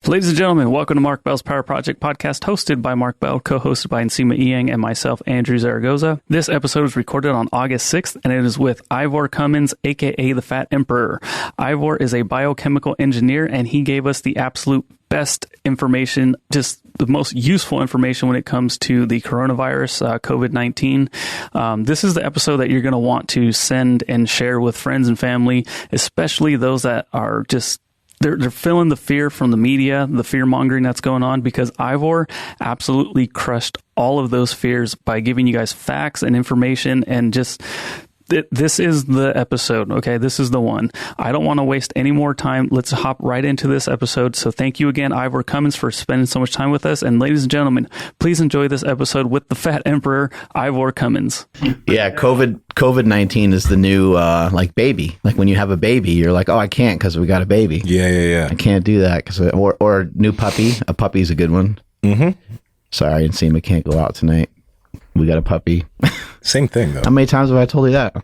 Ladies and gentlemen, welcome to Mark Bell's Power Project podcast, hosted by Mark Bell, co-hosted by Nsima, Inyang, and myself, Andrew Zaragoza. This episode was recorded on August 6th, and it is with Ivor Cummins, aka the Fat Emperor. Ivor is a biochemical engineer, and he gave us the absolute best information, just the most useful information when it comes to the coronavirus, COVID-19. This is the episode that you're going to want to send and share with friends and family, especially those that are just They're feeling the fear from the media, the fear mongering that's going on, because Ivor absolutely crushed all of those fears by giving you guys facts and information, and just this is the episode. Okay, this is the one. I don't want to waste any more time. Let's hop right into this episode. So thank you again, Ivor Cummins, for spending so much time with us. And ladies and gentlemen, please enjoy this episode with the Fat Emperor, Ivor Cummins. Yeah, COVID-19 is the new like baby. Like when you have a baby, you're like, oh, I can't because we got a baby. Yeah. I can't do that because or new puppy. A puppy's a good one. Mm-hmm. Sorry, Nsima can't go out tonight. We got a puppy. Same thing, though. How many times have I told you that?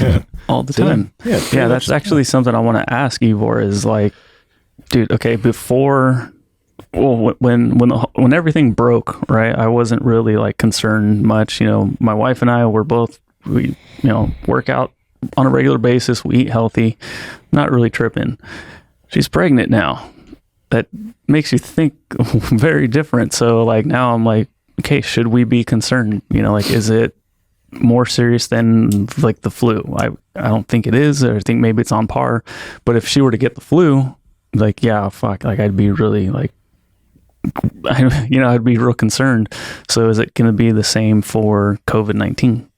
Yeah. All the time. Yeah, that's actually something I want to ask Ivor is like, dude, okay, before, well, when everything broke, right, I wasn't really like concerned much. You know, my wife and I were both, we work out on a regular basis. We eat healthy, not really tripping. She's pregnant now. That makes you think very different. So like now I'm like, okay, should we be concerned? Like, is it more serious than like the flu? I don't think it is. Or I think maybe it's on par. But if she were to get the flu, like, yeah, fuck, like I'd be really like, I'd be real concerned. So is it going to be the same for COVID-19?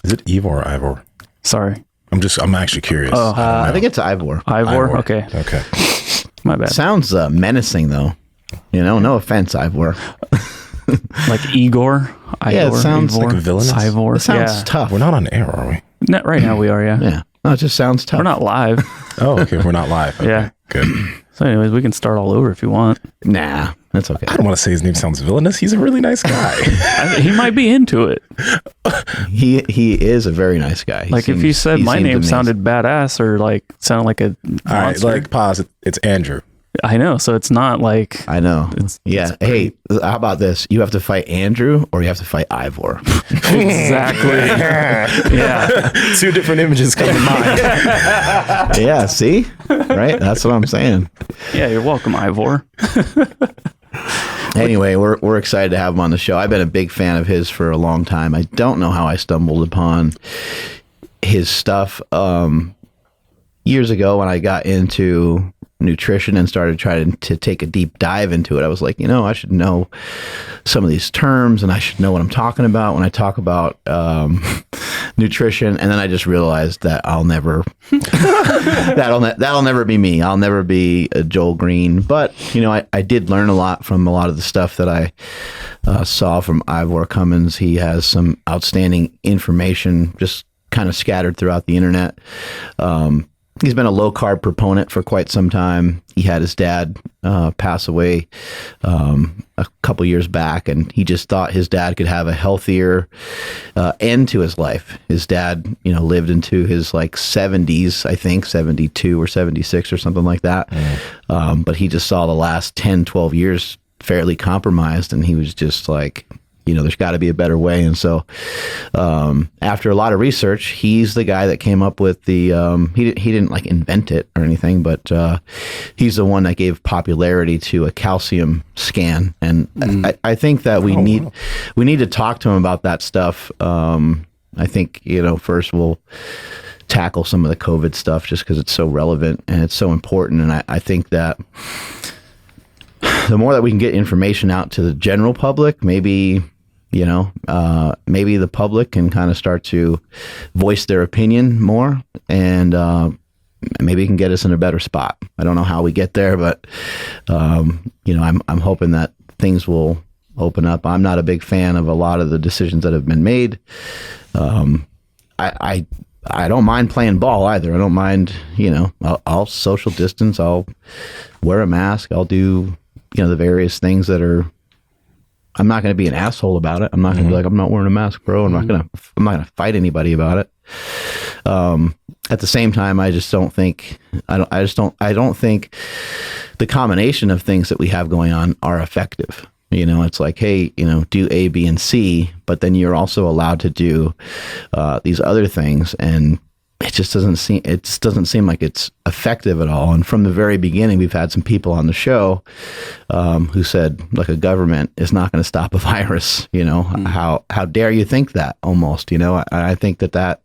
Is it Ivor or Ivor? Sorry. I'm actually curious. Oh, I think it's Ivor. Ivor? Okay. My bad. Sounds menacing though. No offense, Ivor. Like Igor? Yeah, it sounds like a villainous. Ivor. It sounds tough. We're not on air, are we? Not right now we are, yeah. Yeah. No, it just sounds tough. We're not live. Oh, okay. We're not live. Okay. Yeah. Good. So anyways, we can start all over if you want. Nah, that's okay. I don't want to say his name sounds villainous. He's a really nice guy. He might be into it. He is a very nice guy. Like if you said my name sounded badass or like sounded like a monster. All right, like pause. It's Andrew. I know, so it's not like... I know. Yeah. Hey, how about this? You have to fight Andrew or you have to fight Ivor. Exactly. Yeah. Two different images come to mind. Yeah, see? Right? That's what I'm saying. Yeah, you're welcome, Ivor. Anyway, we're excited to have him on the show. I've been a big fan of his for a long time. I don't know how I stumbled upon his stuff years ago when I got into nutrition and started trying to take a deep dive into it. I was like, I should know some of these terms and I should know what I'm talking about when I talk about nutrition. And then I just realized that I'll never that'll never be me. I'll never be a Joel Green. But I did learn a lot from a lot of the stuff that I saw from Ivor Cummins. He has some outstanding information just kind of scattered throughout the internet. He's been a low-carb proponent for quite some time. He had his dad pass away a couple years back, and he just thought his dad could have a healthier end to his life. His dad, lived into his like 70s, I think, 72 or 76 or something like that. But he just saw the last 10, 12 years fairly compromised, and he was just like... there's got to be a better way. And so after a lot of research, he's the guy that came up with the, he didn't like invent it or anything, but he's the one that gave popularity to a calcium scan. And I think that we need to talk to him about that stuff. I think, first we'll tackle some of the COVID stuff just because it's so relevant and it's so important. And I think that the more that we can get information out to the general public, maybe the public can kind of start to voice their opinion more, and maybe it can get us in a better spot. I don't know how we get there, but I'm hoping that things will open up. I'm not a big fan of a lot of the decisions that have been made. I don't mind playing ball either. I don't mind, I'll social distance. I'll wear a mask. I'll do the various things that are, I'm not going to be an asshole about it. I'm not going to be like, I'm not wearing a mask, bro. I'm not going to fight anybody about it. At the same time, I don't think the combination of things that we have going on are effective. It's like, hey, do A, B, and C, but then you're also allowed to do these other things, and it just doesn't seem like it's effective at all. And from the very beginning, we've had some people on the show who said, like, a government is not going to stop a virus. How dare you think that? Almost. I think that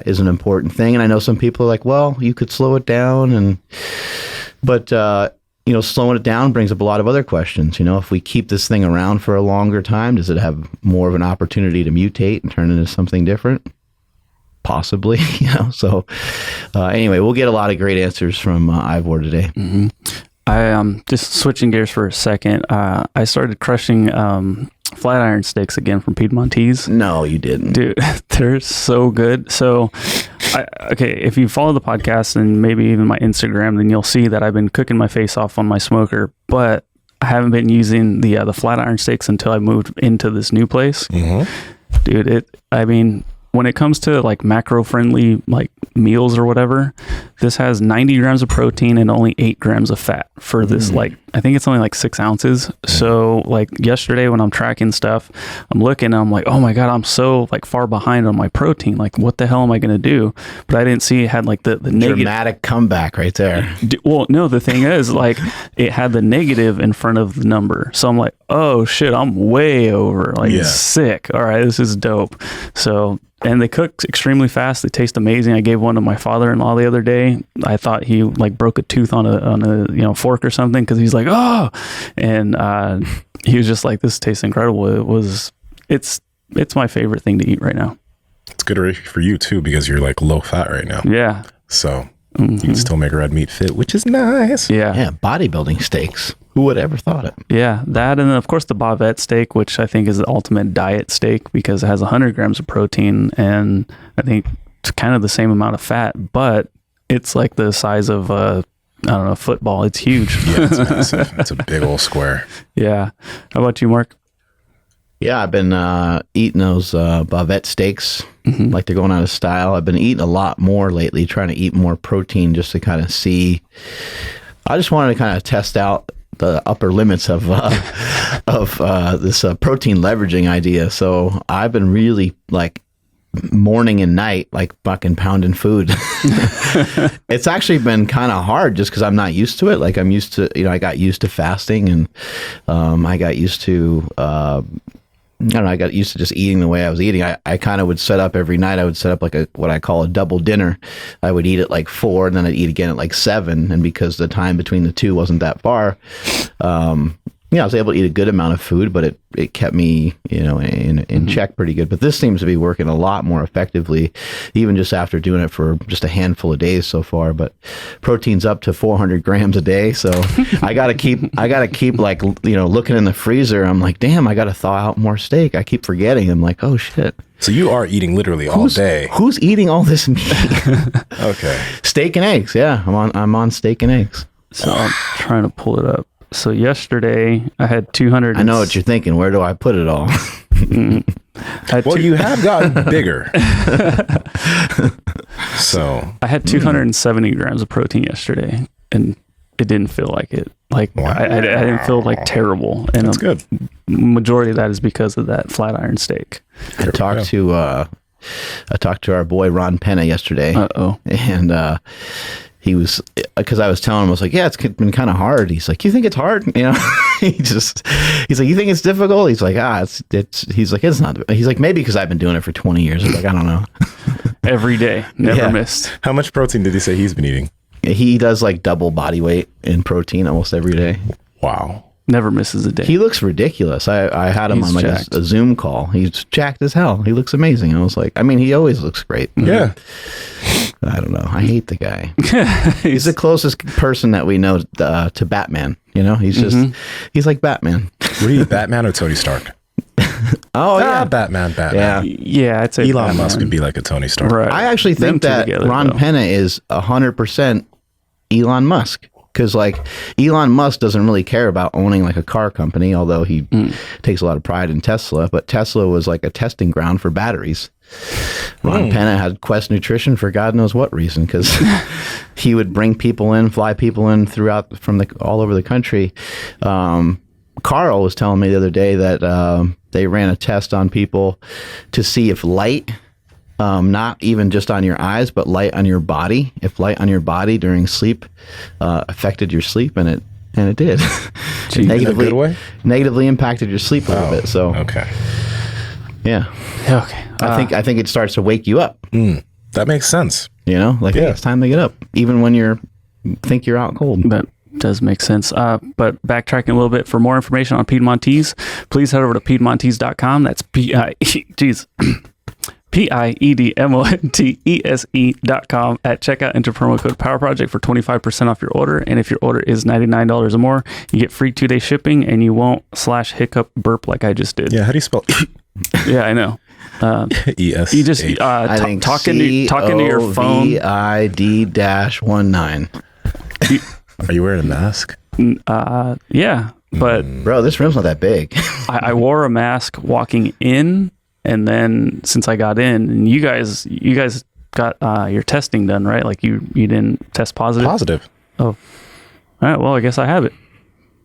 is an important thing. And I know some people are like, well, you could slow it down, but slowing it down brings up a lot of other questions. If we keep this thing around for a longer time, does it have more of an opportunity to mutate and turn into something different? Possibly, So anyway, we'll get a lot of great answers from Ivor today. Mm-hmm. I just switching gears for a second. I started crushing flat iron steaks again from Piedmontese. No, you didn't, dude. They're so good. So. If you follow the podcast and maybe even my Instagram, then you'll see that I've been cooking my face off on my smoker, but I haven't been using the flat iron steaks until I moved into this new place. Mm-hmm. Dude, when it comes to like macro friendly like meals or whatever, this has 90 grams of protein and only 8 grams of fat for this. Like, I think it's only like 6 ounces. So like yesterday when I'm tracking stuff, I'm looking and I'm like, oh my God, I'm so like far behind on my protein. Like, what the hell am I going to do? But I didn't see it had like the negative. Dramatic comeback right there. Well, no, the thing is, like, it had the negative in front of the number. So I'm like, oh shit, I'm way over. Like, sick. All right, this is dope. So, and they cook extremely fast. They taste amazing. I gave one to my father-in-law the other day. I thought he like broke a tooth on a fork or something, because he's like, oh, and he was just like, this tastes incredible. It's my favorite thing to eat right now. It's good for you too, because you're like low fat right now. Yeah. So you can still make red meat fit, which is nice. Yeah. Bodybuilding steaks. Who would ever thought it? Yeah, that, and then of course the bavette steak, which I think is the ultimate diet steak because it has 100 grams of protein and I think it's kind of the same amount of fat, but it's like the size of a football. It's huge. Yeah, it's massive. It's a big old square. Yeah. How about you, Mark? Yeah, I've been eating those bavette steaks like they're going out of style. I've been eating a lot more lately, trying to eat more protein just to kind of see. I just wanted to kind of test out the upper limits of this protein leveraging idea. So I've been really like morning and night, like fucking pounding food. It's actually been kind of hard just because I'm not used to it. Like I'm used to, I got used to fasting, and I got used to, I got used to just eating the way I was eating. I kind of would set up every night. I would set up like what I call a double dinner. I would eat at like 4 and then I'd eat again at like 7. And because the time between the two wasn't that far, I was able to eat a good amount of food, but it kept me, in check pretty good. But this seems to be working a lot more effectively, even just after doing it for just a handful of days so far. But protein's up to 400 grams a day, so I gotta keep like looking in the freezer. I'm like, damn, I gotta thaw out more steak. I keep forgetting. I'm like, oh shit. So you are eating literally all day. Who's eating all this meat? Okay. Steak and eggs. Yeah, I'm on steak and eggs. So I'm trying to pull it up. So yesterday I had 200. I know what you're thinking. Where do I put it all? You have gotten bigger. So I had 270 grams of protein yesterday, and it didn't feel like it. Like wow. I didn't feel like terrible. And that's good. Majority of that is because of that flat iron steak. I talked to our boy Ron Penna yesterday. And he was, because I was telling him, I was like, yeah, it's been kind of hard. He's like, you think it's hard? He's like, you think it's difficult? He's like, he's like, it's not. He's like, maybe because I've been doing it for 20 years. I'm like, I don't know. Every day, never missed. How much protein did he say he's been eating? He does like double body weight in protein almost every day. Wow. Never misses a day. He looks ridiculous. I had him on like a Zoom call. He's jacked as hell. He looks amazing. I was like, he always looks great. Yeah. I don't know. I hate the guy. He's the closest person that we know to Batman. He's just, he's like Batman. What are you, Batman or Tony Stark? Batman. Yeah, I'd say Elon Batman. Musk would be like a Tony Stark. Right. I actually think that together, Ron Penna is 100% Elon Musk. Because like Elon Musk doesn't really care about owning like a car company, although he takes a lot of pride in Tesla. But Tesla was like a testing ground for batteries. Ron Penna had Quest Nutrition for God knows what reason, because he would bring people in, fly people in throughout from all over the country. Carl was telling me the other day that they ran a test on people to see if light, not even just on your eyes, but light on your body, if light on your body during sleep affected your sleep, and it did. Gee, in a good way? Negatively impacted your sleep a little bit. So okay. Yeah. Okay. I think it starts to wake you up. That makes sense. You know, like hey, it's time to get up, even when you think you're out cold. That does make sense. But backtracking a little bit, for more information on Piedmontese, please head over to Piedmontese.com. That's Piedmontese.com. At checkout, enter promo code Power Project for 25% off your order. And if your order is $99 or more, you get free 2-day shipping, and you won't /hiccup burp like I just did. Yeah, how do you spell? Yeah, I know. ES. You just talking to your phone. COVID-19. Are you wearing a mask? Yeah, but bro, this room's not that big. I wore a mask walking in, and then since I got in, and you guys got your testing done, right? Like you didn't test positive. Positive. Oh, all right. Well, I guess I have it.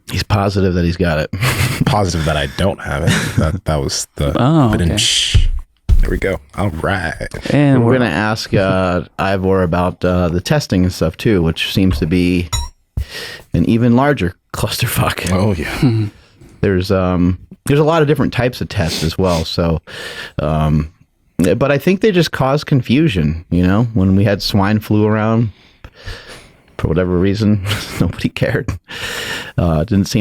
He's positive that he's got it. Positive that I don't have it. That was the. Oh, okay. There we go. All right. And we're gonna ask Ivor about the testing and stuff too, which seems to be an even larger clusterfuck. Oh yeah. There's a lot of different types of tests as well. So, but I think they just cause confusion. You know, when we had swine flu around, for whatever reason, nobody cared. It just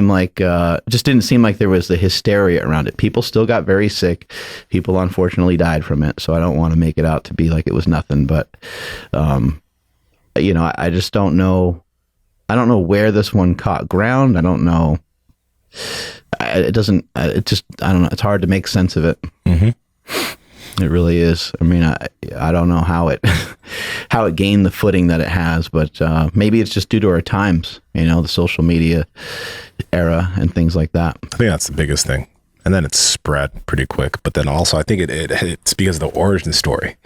didn't seem like there was the hysteria around it. People still got very sick. People unfortunately died from it. So I don't want to make it out to be like it was nothing. But, you know, I just don't know. I don't know where this one caught ground. I don't know. I don't know. It's hard to make sense of it. Mm-hmm. It really is. I mean, I don't know how it gained the footing that it has, but maybe it's just due to our times, you know, the social media era and things like that. I think that's the biggest thing. And then it's spread pretty quick. But then also, I think it's because of the origin story.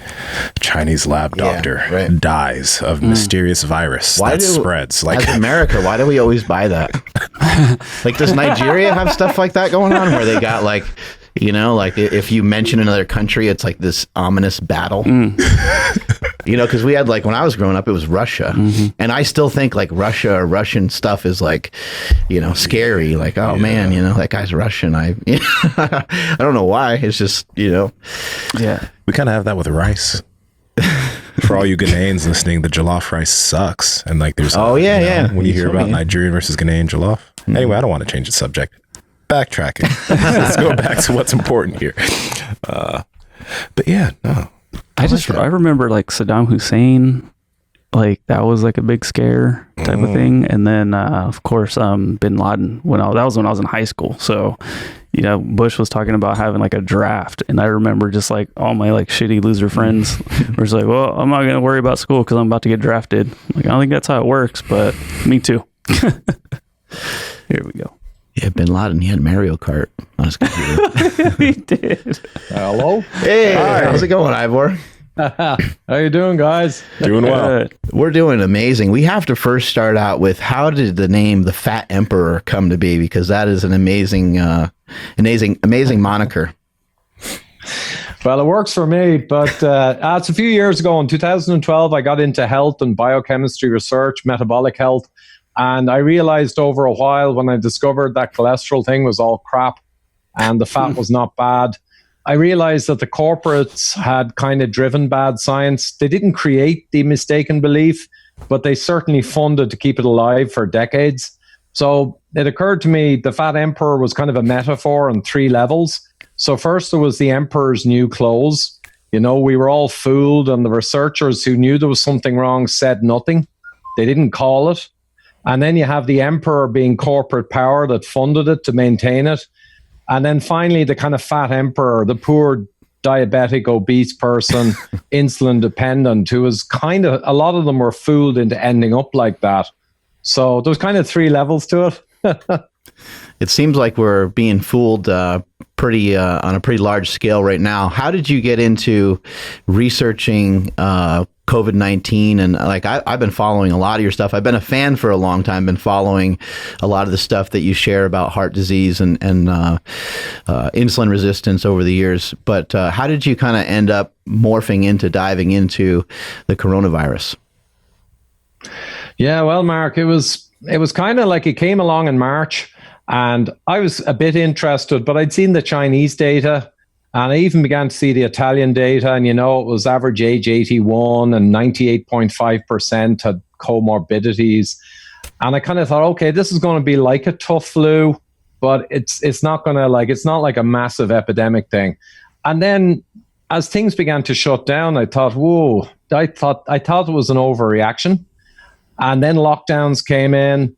Chinese lab doctor dies of mysterious virus spreads. Like, as America, why do we always buy that? Like, does Nigeria have stuff like that going on where they got like, you know, like if you mention another country, it's like this ominous battle. You know, because we had like when I was growing up, it was Russia, and I still think like Russia or Russian stuff is like, you know, scary. Like, oh man, you know, that guy's Russian. I don't know why. It's just, you know, we kind of have that with rice. For all you Ghanaians listening, the jollof rice sucks, and like there's when you hear about Nigerian versus Ghanaian jollof. Anyway, I don't want to change the subject. Backtracking. Let's go back to what's important here. But yeah, no. I remember like Saddam Hussein, like that was like a big scare type of thing. And then, of course, Bin Laden, that was when I was in high school. So, you know, Bush was talking about having like a draft. And I remember just like all my like shitty loser friends were just like, well, I'm not going to worry about school because I'm about to get drafted. Like, I don't think that's how it works, but me too. Here we go. Yeah, Bin Laden, he had Mario Kart on his computer. He did. Hello. Hey, how's it going, Ivor? How you doing, guys? Doing well. We're doing amazing. We have to first start out with, how did the name The Fat Emperor come to be? Because that is an amazing moniker. Well, it works for me, but it's a few years ago. In 2012, I got into health and biochemistry research, metabolic health. And I realized over a while when I discovered that cholesterol thing was all crap and the fat was not bad, I realized that the corporates had kind of driven bad science. They didn't create the mistaken belief, but they certainly funded to keep it alive for decades. So it occurred to me the fat emperor was kind of a metaphor on 3 levels. So first there was the emperor's new clothes. You know, we were all fooled, and the researchers who knew there was something wrong said nothing. They didn't call it. And then you have the emperor being corporate power that funded it to maintain it. And then finally, the kind of fat emperor, the poor diabetic, obese person, insulin dependent, who was kind of, a lot of them were fooled into ending up like that. So there's kind of 3 levels to it. It seems like we're being fooled pretty on a pretty large scale right now. How did you get into researching COVID-19? And like I've been following a lot of your stuff. I've been a fan for a long time. Been following a lot of the stuff that you share about heart disease and insulin resistance over the years. But how did you kind of end up morphing into diving into the coronavirus? Yeah, well, Mark, it was kind of like it came along in March. And I was a bit interested, but I'd seen the Chinese data, and I even began to see the Italian data. And, it was average age 81 and 98.5% had comorbidities. And I kind of thought, okay, this is going to be like a tough flu, but it's not going to it's not like a massive epidemic thing. And then as things began to shut down, I thought, whoa, I thought it was an overreaction. And then lockdowns came in.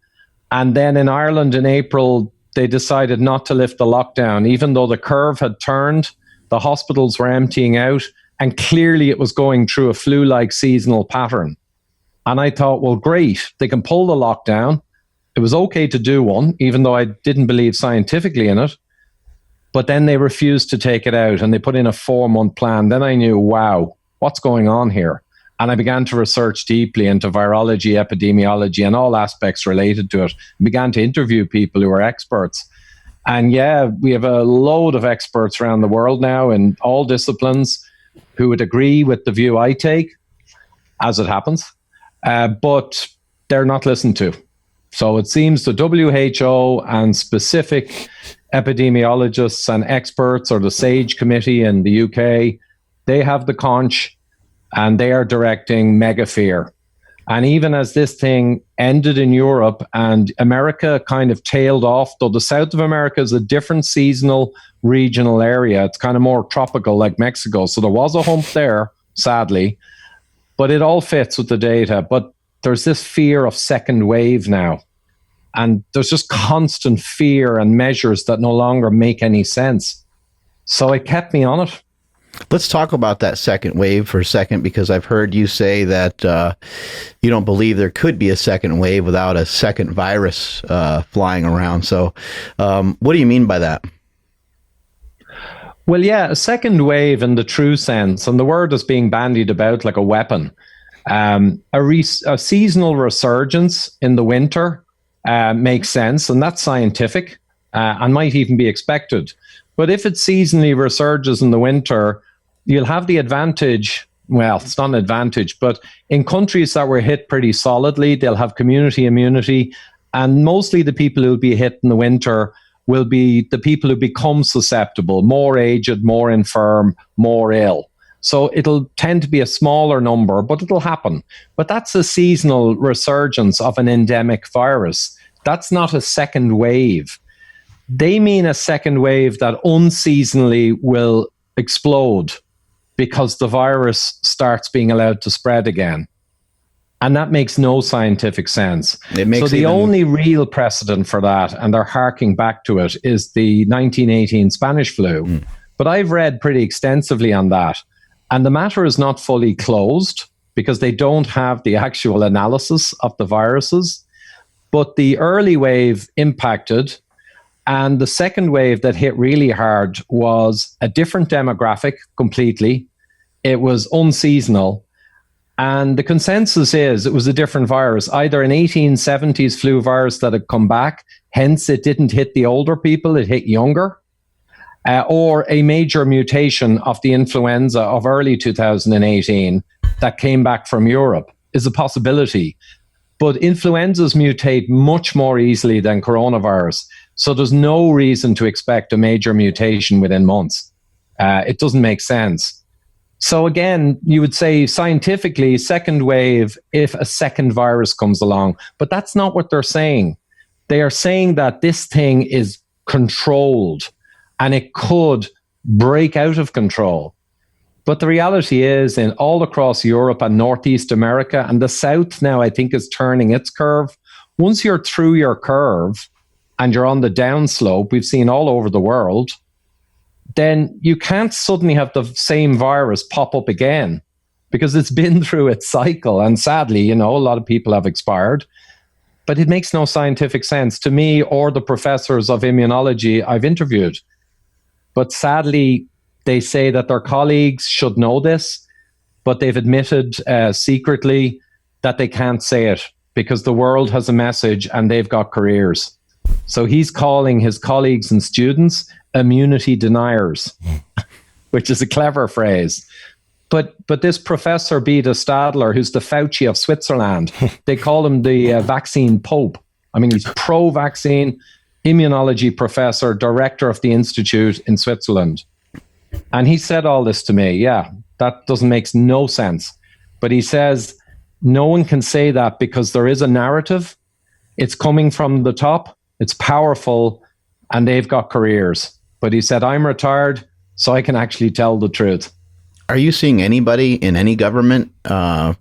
And then in Ireland in April, they decided not to lift the lockdown, even though the curve had turned, the hospitals were emptying out, and clearly it was going through a flu-like seasonal pattern. And I thought, well, great, they can pull the lockdown. It was okay to do one, even though I didn't believe scientifically in it. But then they refused to take it out, and they put in a 4-month plan. Then I knew, wow, what's going on here? And I began to research deeply into virology, epidemiology, and all aspects related to it. I began to interview people who are experts. And yeah, we have a load of experts around the world now in all disciplines who would agree with the view I take, as it happens, but they're not listened to. So it seems the WHO and specific epidemiologists and experts, or the SAGE committee in the UK, they have the conch, and they are directing mega fear. And even as this thing ended in Europe and America kind of tailed off, though the South of America is a different seasonal regional area, it's kind of more tropical like Mexico. So there was a hump there, sadly, but it all fits with the data. But there's this fear of second wave now. And there's just constant fear and measures that no longer make any sense. So it kept me on it. Let's talk about that second wave for a second, because I've heard you say that you don't believe there could be a second wave without a second virus flying around. So what do you mean by that? Well, yeah, a second wave in the true sense, and the word is being bandied about like a weapon. A seasonal resurgence in the winter makes sense, and that's scientific and might even be expected. But if it seasonally resurges in the winter, you'll have the advantage. Well, it's not an advantage, but in countries that were hit pretty solidly, they'll have community immunity. And mostly the people who'll be hit in the winter will be the people who become susceptible, more aged, more infirm, more ill. So it'll tend to be a smaller number, but it'll happen. But that's a seasonal resurgence of an endemic virus. That's not a second wave. They mean a second wave that unseasonally will explode because the virus starts being allowed to spread again. And that makes no scientific sense. So the only real precedent for that, and they're harking back to it, is the 1918 Spanish flu. But I've read pretty extensively on that. And the matter is not fully closed because they don't have the actual analysis of the viruses. But the early wave impacted. And the second wave that hit really hard was a different demographic completely. It was unseasonal. And the consensus is it was a different virus, either an 1870s flu virus that had come back, hence it didn't hit the older people, it hit younger, or a major mutation of the influenza of early 2018 that came back from Europe is a possibility. But influenzas mutate much more easily than coronavirus. So there's no reason to expect a major mutation within months. It doesn't make sense. So again, you would say scientifically, second wave if a second virus comes along. But that's not what they're saying. They are saying that this thing is controlled and it could break out of control. But the reality is, in all across Europe and Northeast America, and the South now, I think, is turning its curve. Once you're through your curve and you're on the downslope, we've seen all over the world, then you can't suddenly have the same virus pop up again because it's been through its cycle. And sadly, a lot of people have expired. But it makes no scientific sense to me or the professors of immunology I've interviewed. But sadly, they say that their colleagues should know this, but they've admitted secretly that they can't say it because the world has a message and they've got careers. So he's calling his colleagues and students immunity deniers, which is a clever phrase. But this Professor Beda Stadler, who's the Fauci of Switzerland, they call him the vaccine pope. I mean, he's pro-vaccine, immunology professor, director of the institute in Switzerland. And he said all this to me. Yeah, that makes no sense. But he says, no one can say that because there is a narrative. It's coming from the top. It's powerful. And they've got careers. But he said, I'm retired, so I can actually tell the truth. Are you seeing anybody in any government kind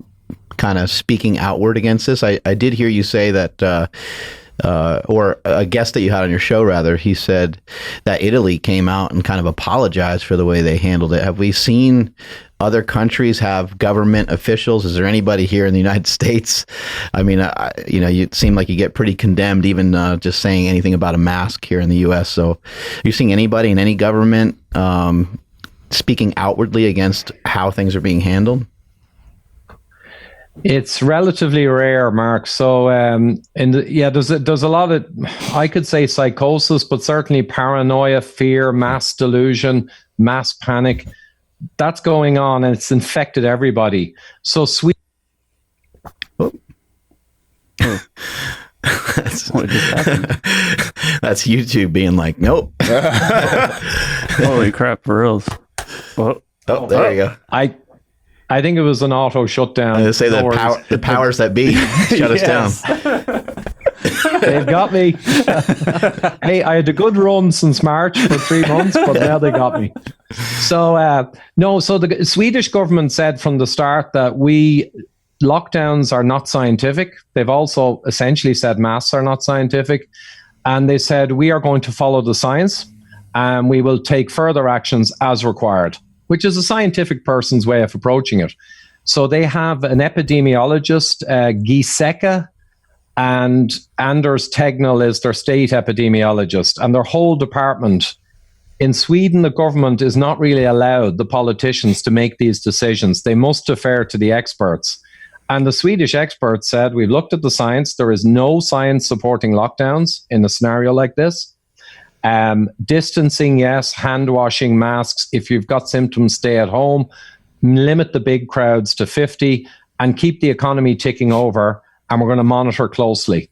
of speaking outward against this? I did hear you say that, or a guest that you had on your show, rather, he said that Italy came out and kind of apologized for the way they handled it. Have we seen other countries have government officials? Is there anybody here in the United States? I mean, you seem like you get pretty condemned even just saying anything about a mask here in the U.S. So are you seeing anybody in any government speaking outwardly against how things are being handled? It's relatively rare, Mark. So, there's a lot of, I could say psychosis, but certainly paranoia, fear, mass delusion, mass panic. That's going on, and it's infected everybody. So, That's YouTube being like, nope. Holy crap, for reals. Well, there you go. I think it was an auto shutdown. I was say the powers that be shut us down. They've got me. Hey, I had a good run since March for 3 months, but now they got me. So the Swedish government said from the start that lockdowns are not scientific. They've also essentially said masks are not scientific. And they said, we are going to follow the science and we will take further actions as required, which is a scientific person's way of approaching it. So they have an epidemiologist, Giesecke, and Anders Tegnell is their state epidemiologist, and their whole department. In Sweden, the government is not really allowed the politicians to make these decisions. They must defer to the experts. And the Swedish experts said, we've looked at the science. There is no science supporting lockdowns in a scenario like this. Distancing, yes. Hand washing, masks. If you've got symptoms, stay at home. Limit the big crowds to 50 and keep the economy ticking over. And we're going to monitor closely.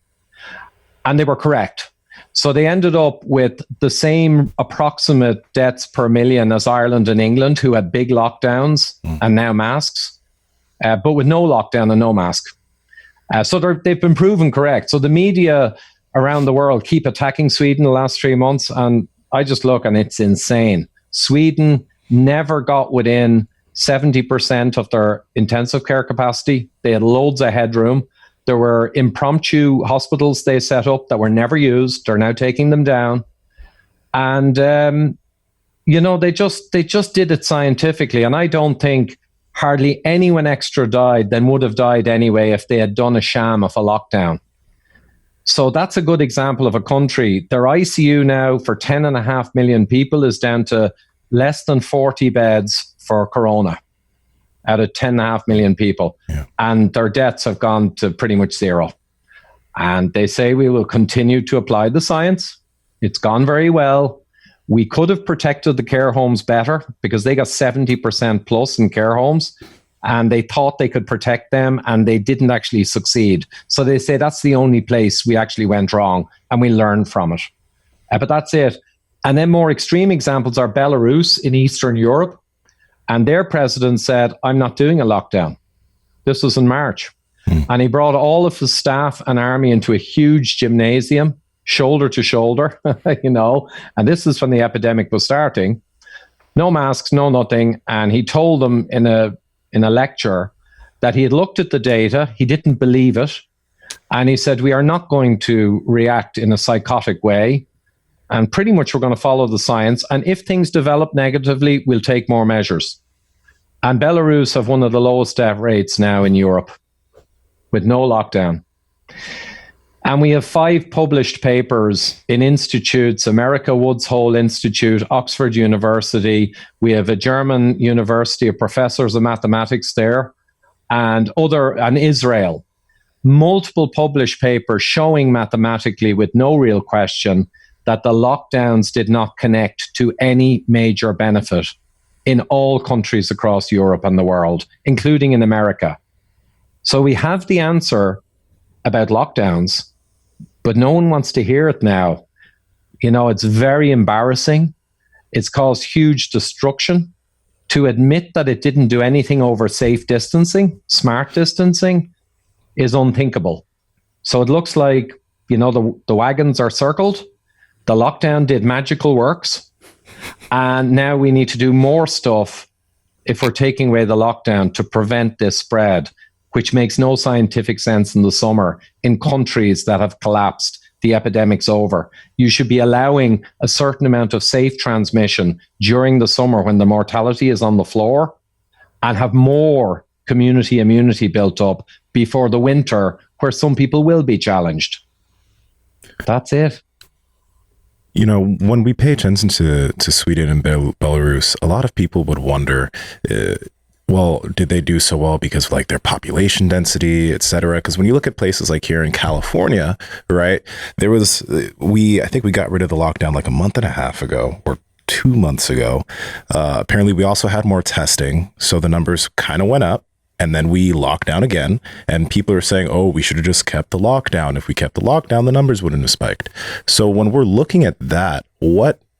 And they were correct. So they ended up with the same approximate deaths per million as Ireland and England, who had big lockdowns and now masks, but with no lockdown and no mask. So they've been proven correct. So the media around the world keep attacking Sweden the last 3 months, and I just look and it's insane. Sweden never got within 70% of their intensive care capacity. They had loads of headroom. There were impromptu hospitals they set up that were never used. They're now taking them down. And, they just did it scientifically. And I don't think hardly anyone extra died than would have died anyway if they had done a sham of a lockdown. So that's a good example of a country. Their ICU now for 10.5 million people is down to less than 40 beds for corona out of 10.5 million people. Yeah. And their deaths have gone to pretty much zero. And they say we will continue to apply the science. It's gone very well. We could have protected the care homes better because they got 70% plus in care homes. And they thought they could protect them, and they didn't actually succeed. So they say that's the only place we actually went wrong, and we learned from it. But that's it. And then more extreme examples are Belarus in Eastern Europe. And their president said, I'm not doing a lockdown. This was in March. And he brought all of his staff and army into a huge gymnasium, shoulder to shoulder, and this is when the epidemic was starting. No masks, no nothing. And he told them in a lecture that he had looked at the data, he didn't believe it, and he said, we are not going to react in a psychotic way, and pretty much we're going to follow the science, and if things develop negatively, we'll take more measures. And Belarus have one of the lowest death rates now in Europe, with no lockdown. And we have 5 published papers in institutes: America Woods Hole Institute, Oxford University. We have a German university of professors of mathematics there, and Israel. Multiple published papers showing mathematically with no real question that the lockdowns did not connect to any major benefit in all countries across Europe and the world, including in America. So we have the answer about lockdowns, but no one wants to hear it now. You know, it's very embarrassing. It's caused huge destruction. To admit that it didn't do anything over safe distancing, smart distancing, is unthinkable. So it looks like, you know, the wagons are circled. The lockdown did magical works. And now we need to do more stuff if we're taking away the lockdown to prevent this spread, which makes no scientific sense in the summer in countries that have collapsed. The epidemic's over. You should be allowing a certain amount of safe transmission during the summer when the mortality is on the floor, and have more community immunity built up before the winter, where some people will be challenged. That's it. You know, when we pay attention to Sweden and Belarus, a lot of people would wonder, well, did they do so well because of like their population density, et cetera? Because when you look at places like here in California, right, I think we got rid of the lockdown like a month and a half ago or 2 months ago. Apparently we also had more testing, so the numbers kind of went up. And then we locked down again, and people are saying, oh, we should have just kept the lockdown. If we kept the lockdown, the numbers wouldn't have spiked. So when we're looking at that,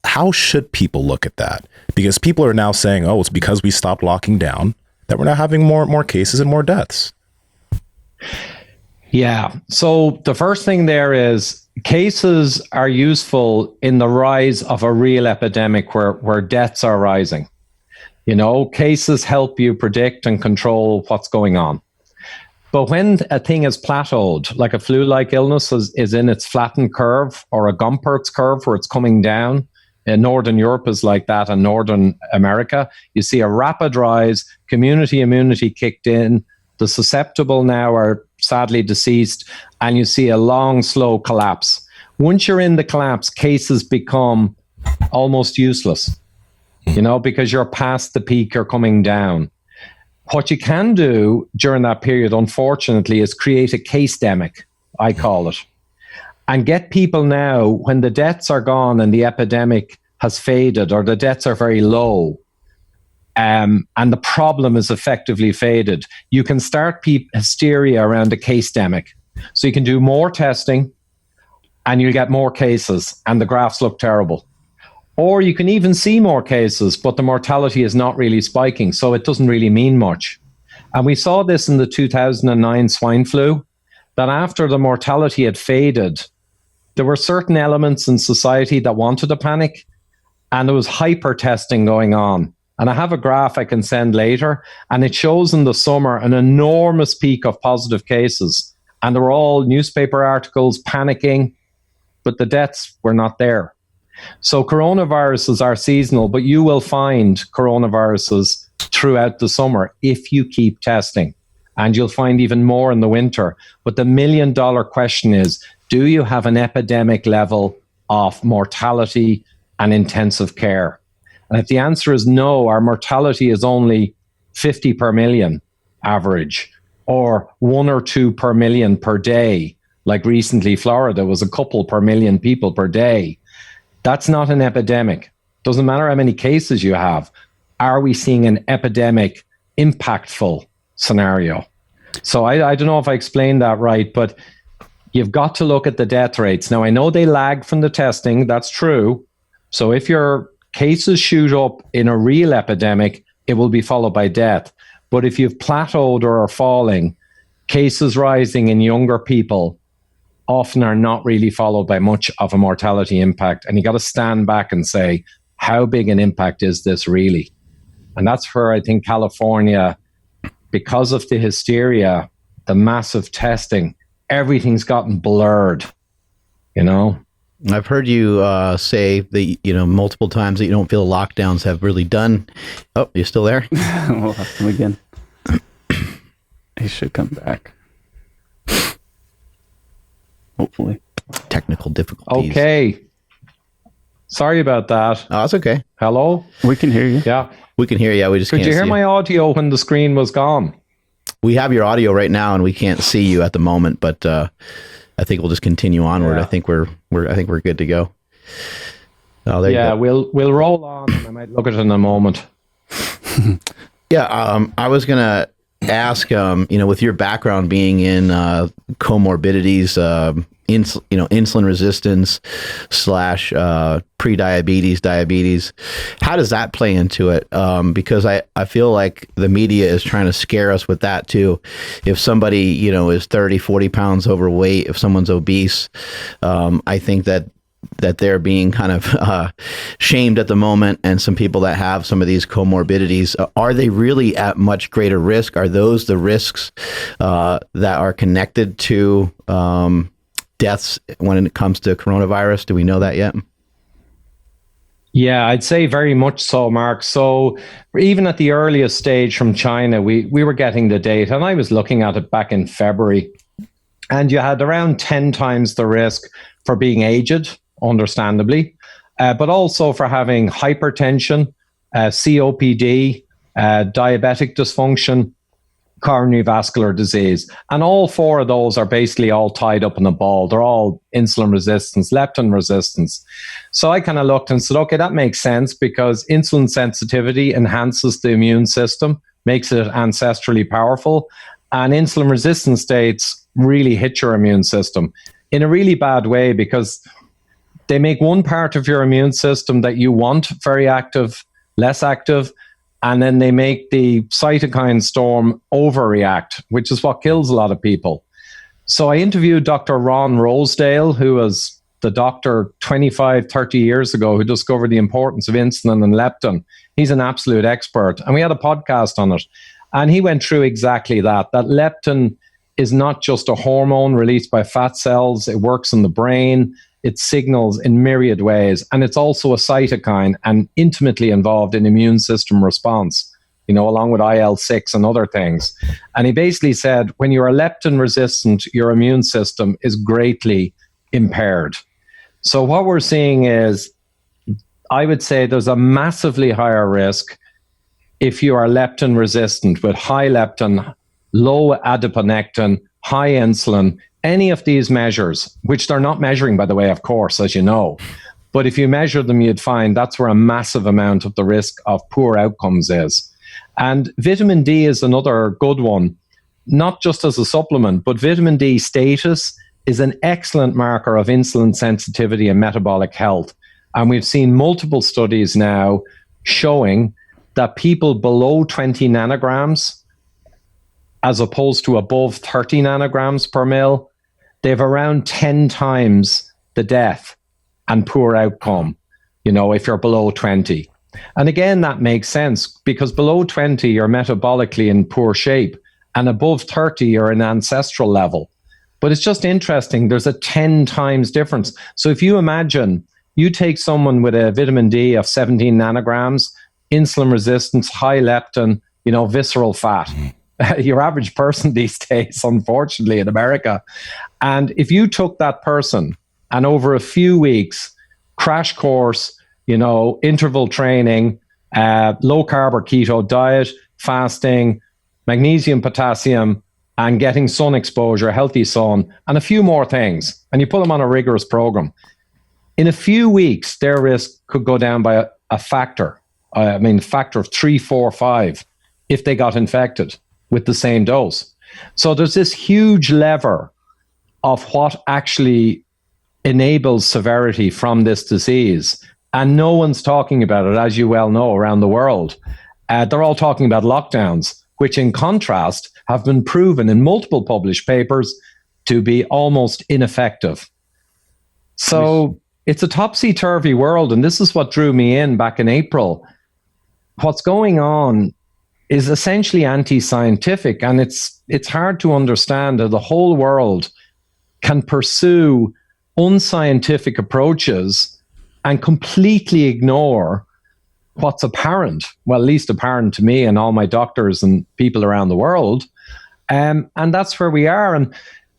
how should people look at that? Because people are now saying, oh, it's because we stopped locking down that we're now having more cases and more deaths. Yeah. So the first thing there is cases are useful in the rise of a real epidemic where deaths are rising. You know, cases help you predict and control what's going on. But when a thing is plateaued, like a flu-like illness is in its flattened curve, or a Gompertz curve where it's coming down, in Northern Europe is like that, and Northern America, you see a rapid rise, community immunity kicked in, the susceptible now are sadly deceased, and you see a long, slow collapse. Once you're in the collapse, cases become almost useless. You know, because you're past the peak, you're coming down. What you can do during that period, unfortunately, is create a case-demic, I call it, and get people now, when the deaths are gone and the epidemic has faded, or the deaths are very low, and the problem is effectively faded, you can start hysteria around a case-demic. So you can do more testing, and you get more cases, and the graphs look terrible. Or you can even see more cases, but the mortality is not really spiking, so it doesn't really mean much. And we saw this in the 2009 swine flu, that after the mortality had faded, there were certain elements in society that wanted to panic, and there was hyper testing going on. And I have a graph I can send later, and it shows in the summer an enormous peak of positive cases. And there were all newspaper articles panicking, but the deaths were not there. So coronaviruses are seasonal, but you will find coronaviruses throughout the summer if you keep testing, and you'll find even more in the winter. But the $1 million question is, do you have an epidemic level of mortality and intensive care? And if the answer is no, our mortality is only 50 per million average, or 1 or 2 per million per day. Like recently, Florida was a couple per million people per day. That's not an epidemic. Doesn't matter how many cases you have. Are we seeing an epidemic impactful scenario? So I don't know if I explained that right, but you've got to look at the death rates. Now, I know they lag from the testing. That's true. So if your cases shoot up in a real epidemic, it will be followed by death. But if you've plateaued or are falling, cases rising in younger people often are not really followed by much of a mortality impact. And you got to stand back and say, how big an impact is this really? And that's where I think California, because of the hysteria, the massive testing, everything's gotten blurred, you know? I've heard you say that, multiple times that you don't feel lockdowns have really done. Oh, you still there? We'll have him again. He should come back. hopefully. Technical difficulties. Okay. Sorry about that. Oh, that's okay. Hello? We can hear you. Yeah. We can hear you. Yeah, we just Could can't you hear see my audio when the screen was gone? We have your audio right now, and we can't see you at the moment. But I think we'll just continue onward. Yeah. I think we're good to go. Oh, there you go. We'll roll on, and I might look at it in a moment. Yeah, I was gonna ask, with your background being in comorbidities, insulin resistance / pre-diabetes, diabetes, how does that play into it? Because I feel like the media is trying to scare us with that too. If somebody, is 30, 40 pounds overweight, if someone's obese, I think that they're being kind of shamed at the moment, and some people that have some of these comorbidities, are they really at much greater risk? Are those the risks that are connected to deaths when it comes to coronavirus? Do we know that yet? Yeah, I'd say very much so, Mark. So even at the earliest stage from China, we were getting the data, and I was looking at it back in February, and you had around 10 times the risk for being aged, understandably, but also for having hypertension, COPD, diabetic dysfunction, coronary vascular disease. And all four of those are basically all tied up in a ball. They're all insulin resistance, leptin resistance. So I kind of looked and said, okay, that makes sense, because insulin sensitivity enhances the immune system, makes it ancestrally powerful. And insulin resistant states really hit your immune system in a really bad way, because they make one part of your immune system that you want very active, less active, and then they make the cytokine storm overreact, which is what kills a lot of people. So I interviewed Dr. Ron Rosedale, who was the doctor 25, 30 years ago who discovered the importance of insulin and leptin. He's an absolute expert, and we had a podcast on it. And he went through exactly that leptin is not just a hormone released by fat cells. It works in the brain. It signals in myriad ways. And it's also a cytokine and intimately involved in immune system response, along with IL-6 and other things. And he basically said, when you're leptin resistant, your immune system is greatly impaired. So what we're seeing is, I would say there's a massively higher risk if you are leptin resistant with high leptin, low adiponectin, high insulin, any of these measures, which they're not measuring, by the way, of course, as you know. But if you measure them, you'd find that's where a massive amount of the risk of poor outcomes is. And vitamin D is another good one, not just as a supplement, but vitamin D status is an excellent marker of insulin sensitivity and metabolic health. And we've seen multiple studies now showing that people below 20 nanograms, as opposed to above 30 nanograms per mil, they have around 10 times the death and poor outcome, if you're below 20. And again, that makes sense, because below 20, you're metabolically in poor shape, and above 30, you're an ancestral level. But it's just interesting, there's a 10 times difference. So if you imagine, you take someone with a vitamin D of 17 nanograms, insulin resistance, high leptin, visceral fat, your average person these days, unfortunately, in America. And if you took that person and over a few weeks, crash course, interval training, low carb or keto diet, fasting, magnesium, potassium, and getting sun exposure, healthy sun, and a few more things, and you put them on a rigorous program, in a few weeks, their risk could go down by a factor of 3, 4, 5 if they got infected with the same dose. So there's this huge lever of what actually enables severity from this disease. And no one's talking about it, as you well know, around the world. They're all talking about lockdowns, which in contrast have been proven in multiple published papers to be almost ineffective. So it's a topsy-turvy world, and this is what drew me in back in April. What's going on is essentially anti-scientific, and it's hard to understand that the whole world can pursue unscientific approaches and completely ignore what's apparent, well, at least apparent to me and all my doctors and people around the world. And that's where we are. And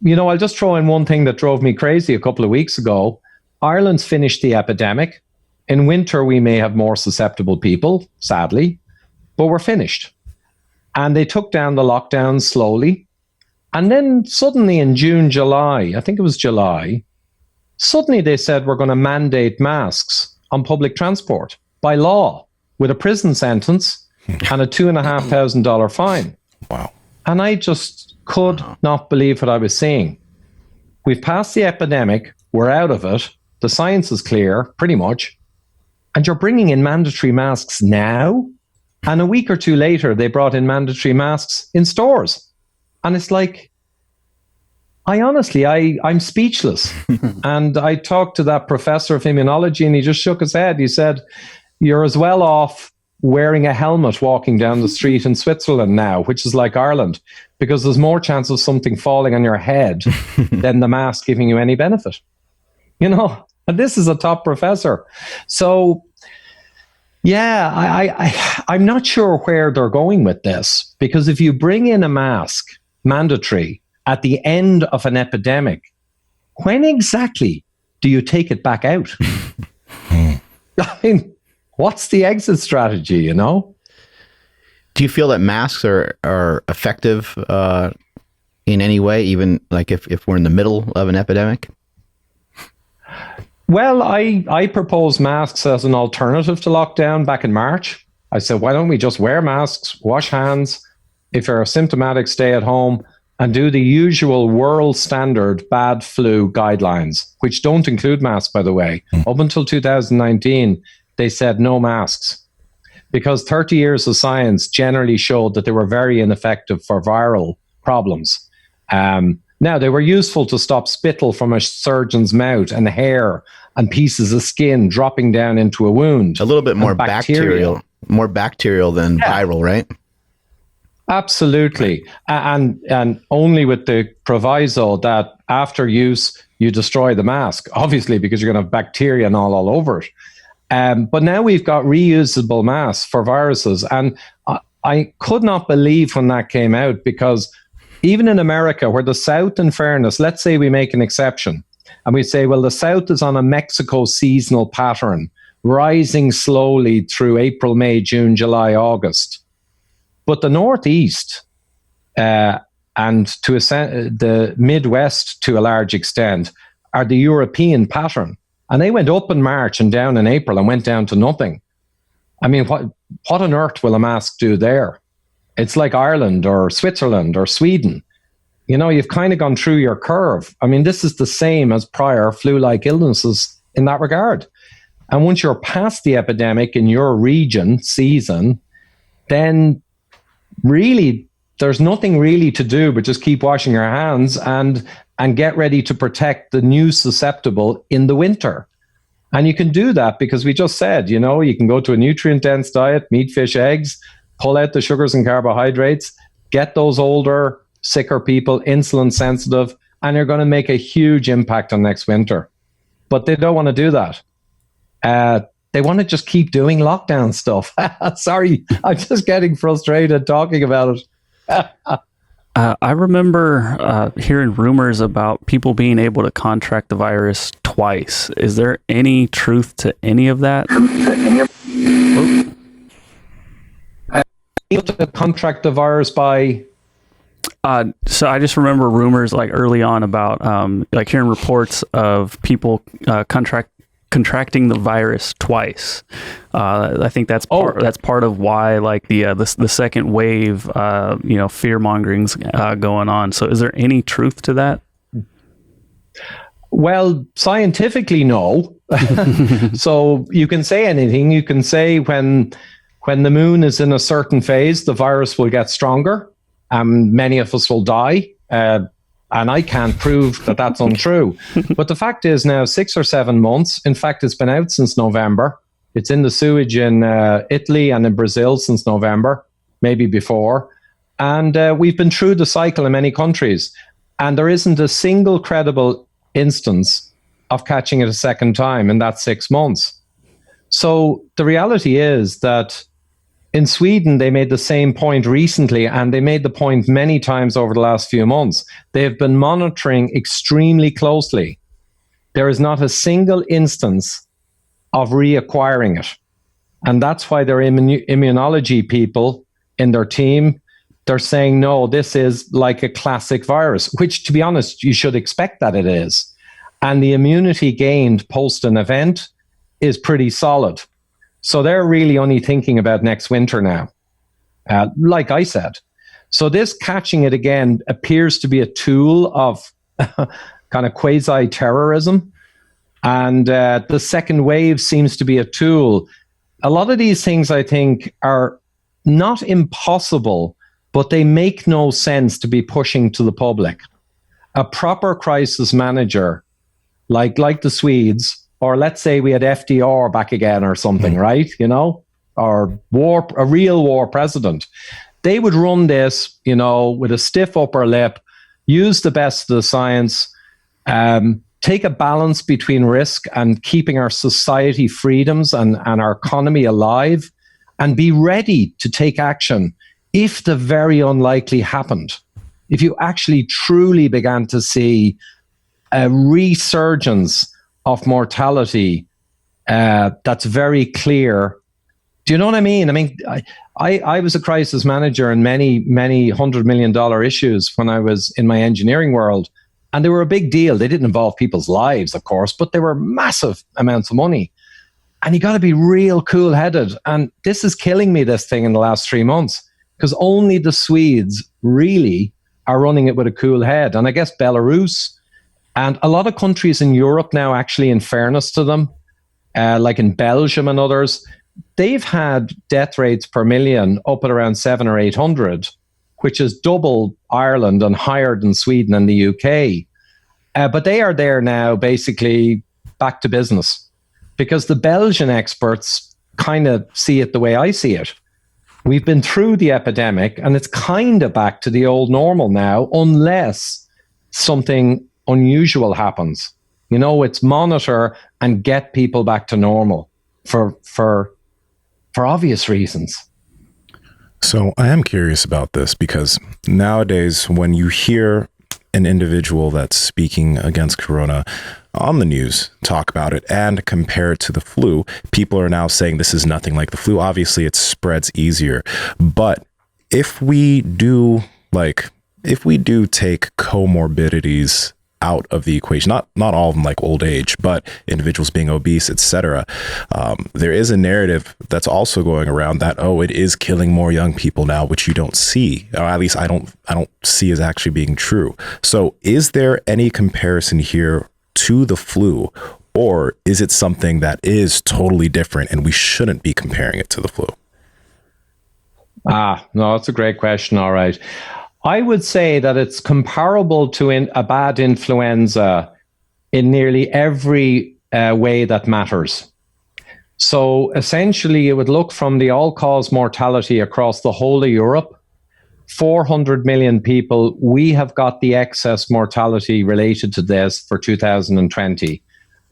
I'll just throw in one thing that drove me crazy a couple of weeks ago. Ireland's finished the epidemic. In winter, we may have more susceptible people, sadly, but we're finished. And they took down the lockdown slowly. And then suddenly in June, July, I think it was July, suddenly they said we're going to mandate masks on public transport by law with a prison sentence and a $2,500 fine. Wow. And I just could not believe what I was seeing. We've passed the epidemic. We're out of it. The science is clear, pretty much. And you're bringing in mandatory masks now? And a week or two later, they brought in mandatory masks in stores. And it's like, I'm speechless. And I talked to that professor of immunology and he just shook his head. He said, you're as well off wearing a helmet walking down the street in Switzerland now, which is like Ireland, because there's more chance of something falling on your head than the mask giving you any benefit. And this is a top professor. So, yeah, I'm not sure where they're going with this, because if you bring in a mask, mandatory, at the end of an epidemic, when exactly do you take it back out? I mean, what's the exit strategy, Do you feel that masks are effective in any way, even like if we're in the middle of an epidemic? Well, I proposed masks as an alternative to lockdown back in March. I said, why don't we just wear masks, wash hands? If you're symptomatic, stay at home and do the usual world standard bad flu guidelines, which don't include masks, by the way. Up until 2019, they said no masks because 30 years of science generally showed that they were very ineffective for viral problems. Now, they were useful to stop spittle from a surgeon's mouth and hair and pieces of skin dropping down into a wound. A little bit more bacterial than viral, right? Absolutely. And only with the proviso that after use, you destroy the mask, obviously, because you're going to have bacteria and all over it. But now we've got reusable masks for viruses. And I could not believe when that came out, because even in America, where the South, in fairness, let's say we make an exception and we say, well, the South is on a Mexico seasonal pattern, rising slowly through April, May, June, July, August. But the Northeast and the Midwest, to a large extent, are the European pattern. And they went up in March and down in April and went down to nothing. I mean, what on earth will a mask do there? It's like Ireland or Switzerland or Sweden. You've kind of gone through your curve. I mean, this is the same as prior flu-like illnesses in that regard. And once you're past the epidemic in your region, season, then really there's nothing really to do but just keep washing your hands and get ready to protect the new susceptible in the winter. And you can do that because we just said, you can go to a nutrient-dense diet, meat, fish, eggs, pull out the sugars and carbohydrates, get those older, sicker people insulin sensitive, and you're going to make a huge impact on next winter. But they don't want to do that. They want to just keep doing lockdown stuff. Sorry, I'm just getting frustrated talking about it. I remember hearing rumors about people being able to contract the virus twice. Is there any truth to any of that? Able to contract the virus by? So I just remember rumors like early on about like hearing reports of people contracting the virus twice. I think that's part of why like the second wave fear mongering's going on. So is there any truth to that? Well, scientifically, no. So you can say anything. You can say when the moon is in a certain phase, the virus will get stronger. Many of us will die. And I can't prove that that's untrue. But the fact is now 6 or 7 months. In fact, it's been out since November. It's in the sewage in Italy and in Brazil since November, maybe before. And we've been through the cycle in many countries. And there isn't a single credible instance of catching it a second time in that 6 months. So the reality is that In Sweden, they made the same point recently, and they made the point many times over the last few months. They've been monitoring extremely closely. There is not a single instance of reacquiring it. And that's why their immunology people in their team, they're saying, no, this is like a classic virus, which, to be honest, you should expect that it is. And the immunity gained post an event is pretty solid. So they're really only thinking about next winter now, like I said. So this catching it again appears to be a tool of kind of quasi-terrorism. And the second wave seems to be a tool. A lot of these things, I think, are not impossible, but they make no sense to be pushing to the public. A proper crisis manager, like the Swedes, or let's say we had FDR back again or something, right? You know, or a real war president. They would run this, you know, with a stiff upper lip, use the best of the science, take a balance between risk and keeping our society freedoms and our economy alive, and be ready to take action if the very unlikely happened. If you actually truly began to see a resurgence of mortality that's very clear. Do you know what I mean? I mean, I was a crisis manager in many $100 million issues when I was in my engineering world, and they were a big deal. They didn't involve people's lives, of course, but they were massive amounts of money. And you got to be real cool-headed. And this is killing me, this thing, in the last 3 months, because only the Swedes really are running it with a cool head. And I guess Belarus and a lot of countries in Europe now, actually, in fairness to them, like in Belgium and others, they've had death rates per million up at around 700 or 800, which is double Ireland and higher than Sweden and the UK. But they are there now, basically back to business, because the Belgian experts kind of see it the way I see it. We've been through the epidemic and it's kind of back to the old normal now, unless something unusual happens. You know, it's monitor and get people back to normal for obvious reasons. So I am curious about this, because nowadays when you hear an individual that's speaking against corona on the news talk about it and compare it to the flu, people are now saying this is nothing like the flu. Obviously it spreads easier, but if we do take comorbidities out of the equation, not all of them, like old age, but individuals being obese, etc. There is a narrative that's also going around that, oh, it is killing more young people now, which you don't see, or at least I don't see as actually being true. So is there any comparison here to the flu, or is it something that is totally different and we shouldn't be comparing it to the flu? No, that's a great question. All right. I would say that it's comparable to a bad influenza in nearly every way that matters. So essentially, it would look from the all-cause mortality across the whole of Europe, 400 million people. We have got the excess mortality related to this for 2020.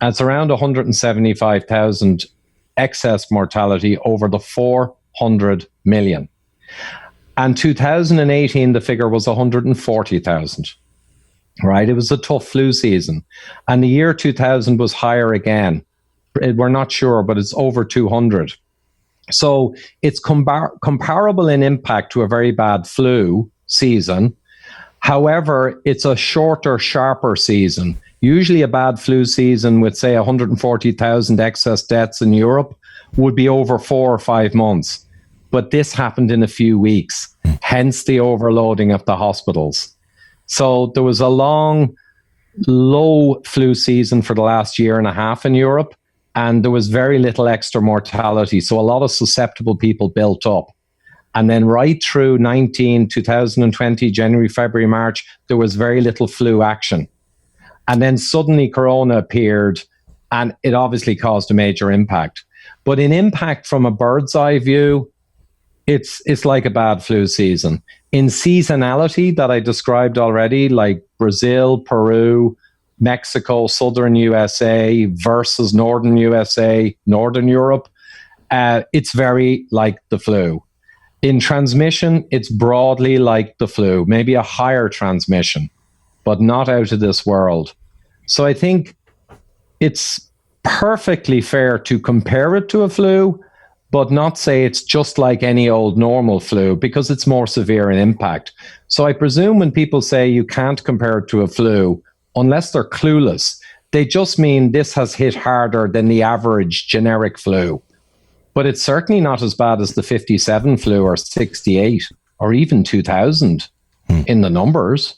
And it's around 175,000 excess mortality over the 400 million. And 2018, the figure was 140,000, right? It was a tough flu season. And the year 2000 was higher again. We're not sure, but it's over 200. So it's comparable in impact to a very bad flu season. However, it's a shorter, sharper season. Usually a bad flu season with, say, 140,000 excess deaths in Europe would be over 4 or 5 months. But this happened in a few weeks, hence the overloading of the hospitals. So there was a long, low flu season for the last year and a half in Europe, and there was very little extra mortality. So a lot of susceptible people built up. And then right through 2020, January, February, March, there was very little flu action. And then suddenly Corona appeared, and it obviously caused a major impact. But in impact from a bird's eye view, it's like a bad flu season. In seasonality that I described already, like Brazil, Peru, Mexico, southern USA versus northern USA, northern Europe, it's very like the flu. In transmission, it's broadly like the flu, maybe a higher transmission, but not out of this world. So I think it's perfectly fair to compare it to a flu, but not say it's just like any old normal flu, because it's more severe in impact. So I presume when people say you can't compare it to a flu, unless they're clueless, they just mean this has hit harder than the average generic flu. But it's certainly not as bad as the 57 flu or 68 or even 2000 in the numbers.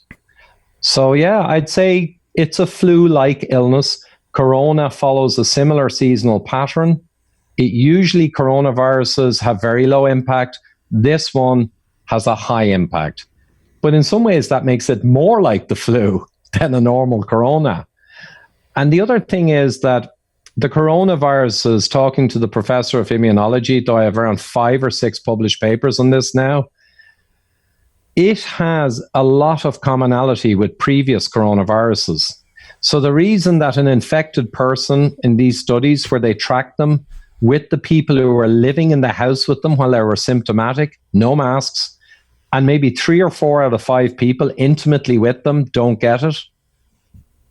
So yeah, I'd say it's a flu-like illness. Corona follows a similar seasonal pattern. It usually, coronaviruses have very low impact. This one has a high impact. But in some ways, that makes it more like the flu than a normal corona. And the other thing is that the coronaviruses, talking to the professor of immunology, though I have around 5 or 6 published papers on this now, it has a lot of commonality with previous coronaviruses. So the reason that an infected person in these studies where they track them with the people who were living in the house with them while they were symptomatic, no masks, and maybe 3 or 4 out of 5 people intimately with them don't get it,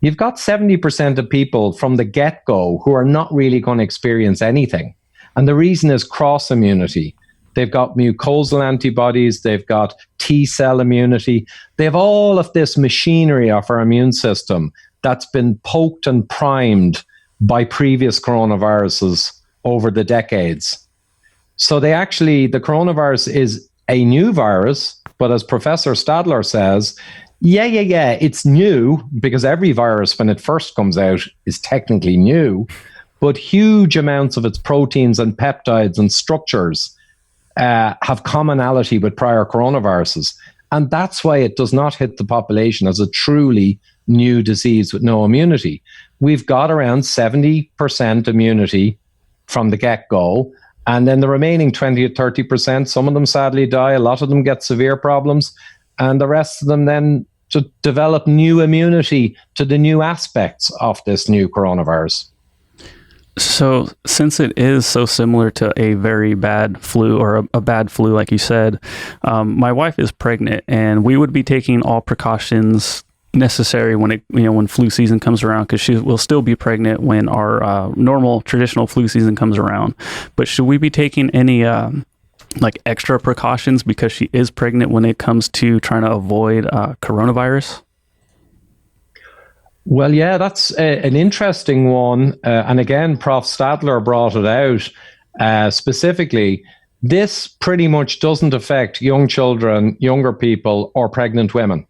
you've got 70% of people from the get-go who are not really going to experience anything. And the reason is cross-immunity. They've got mucosal antibodies, they've got T-cell immunity. They have all of this machinery of our immune system that's been poked and primed by previous coronaviruses over the decades. So the coronavirus is a new virus, but as Professor Stadler says, it's new because every virus, when it first comes out, is technically new, but huge amounts of its proteins and peptides and structures have commonality with prior coronaviruses. And that's why it does not hit the population as a truly new disease with no immunity. We've got around 70% immunity from the get-go, and then the remaining 20 or 30%, some of them sadly die, a lot of them get severe problems, and the rest of them then to develop new immunity to the new aspects of this new coronavirus. So since it is so similar to a very bad flu or a bad flu, like you said, my wife is pregnant and we would be taking all precautions necessary when flu season comes around, because she will still be pregnant when our normal traditional flu season comes around. But should we be taking any extra precautions because she is pregnant when it comes to trying to avoid coronavirus? Well, yeah, that's an interesting one. And again, Prof. Stadler brought it out specifically. This pretty much doesn't affect young children, younger people, or pregnant women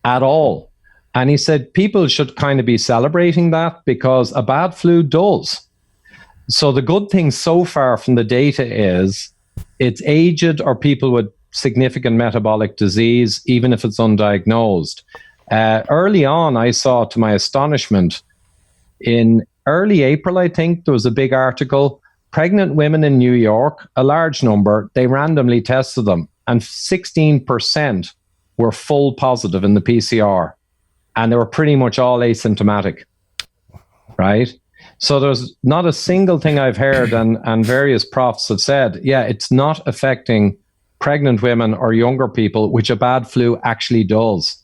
at all. And he said people should kind of be celebrating that because a bad flu does. So the good thing so far from the data is it's aged or people with significant metabolic disease, even if it's undiagnosed. Early on, I saw, to my astonishment, in early April, I think, there was a big article, pregnant women in New York, a large number, they randomly tested them, and 16% were full positive in the PCR, and they were pretty much all asymptomatic, right? So there's not a single thing I've heard, and various profs have said, it's not affecting pregnant women or younger people, which a bad flu actually does.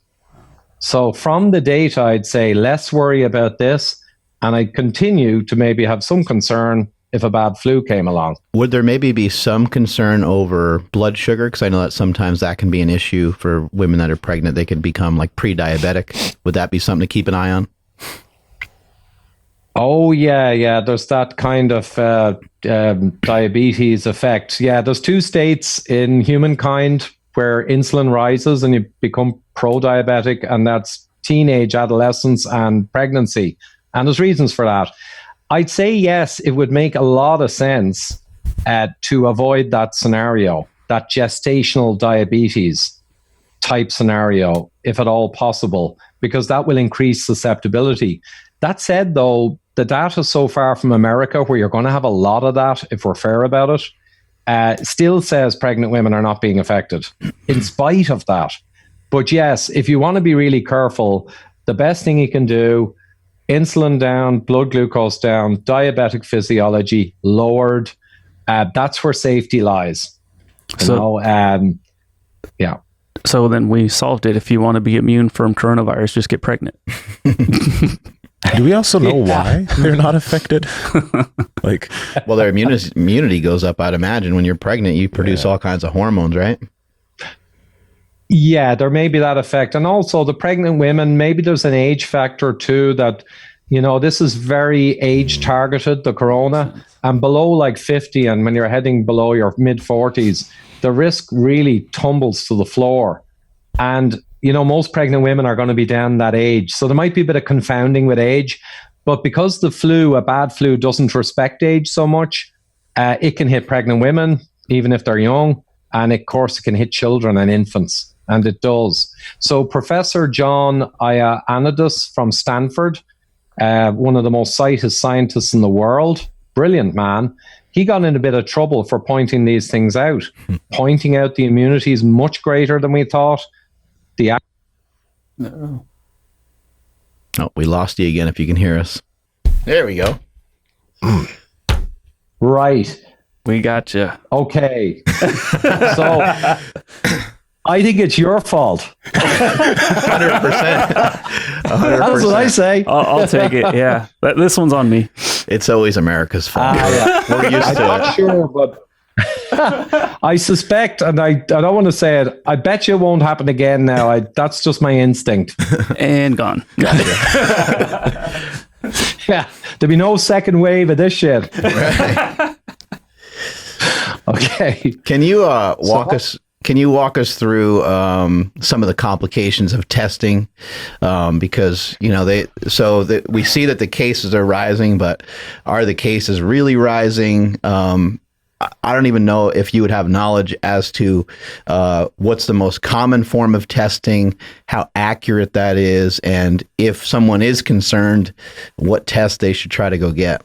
So from the data, I'd say less worry about this, and I'd continue to maybe have some concern if a bad flu came along. Would there maybe be some concern over blood sugar? Because I know that sometimes that can be an issue for women that are pregnant. They can become like pre-diabetic. Would that be something to keep an eye on? Oh, yeah. There's that kind of diabetes effect. Yeah, there's 2 states in humankind where insulin rises and you become pro-diabetic, and that's teenage, adolescence, and pregnancy. And there's reasons for that. I'd say yes, it would make a lot of sense to avoid that scenario, that gestational diabetes type scenario, if at all possible, because that will increase susceptibility. That said, though, the data so far from America, where you're going to have a lot of that, if we're fair about it, still says pregnant women are not being affected in spite of that. But yes, if you want to be really careful, the best thing you can do, insulin down, blood glucose down, diabetic physiology lowered. That's where safety lies. Yeah. So then we solved it. If you want to be immune from coronavirus, just get pregnant. Do we also know why they're not affected? Well, their immunity goes up, I'd imagine. When you're pregnant, you produce all kinds of hormones, right? Yeah, there may be that effect. And also the pregnant women, maybe there's an age factor too, that, this is very age targeted, the corona, and below like 50, and when you're heading below your mid 40s, the risk really tumbles to the floor. And, most pregnant women are going to be down that age. So there might be a bit of confounding with age, but because the flu, a bad flu, doesn't respect age so much, it can hit pregnant women, even if they're young. And of course, it can hit children and infants. And it does. So Professor John Ioannidis from Stanford, one of the most cited scientists in the world, brilliant man, he got in a bit of trouble for pointing these things out, pointing out the immunity is much greater than we thought. Oh, we lost you again if you can hear us. There we go. Right. We got you. Okay. So I think it's your fault. 100%. 100%. That's what I say. I'll take it. Yeah. This one's on me. It's always America's fault. We're used to it. I'm not sure, but I suspect, and I don't want to say it, I bet you it won't happen again now. That's just my instinct. And gone. Yeah. There'll be no second wave of this shit. Right. Okay. Can you walk us through some of the complications of testing? Because we see that the cases are rising, but are the cases really rising? I don't even know if you would have knowledge as to what's the most common form of testing, how accurate that is, and if someone is concerned, what test they should try to go get.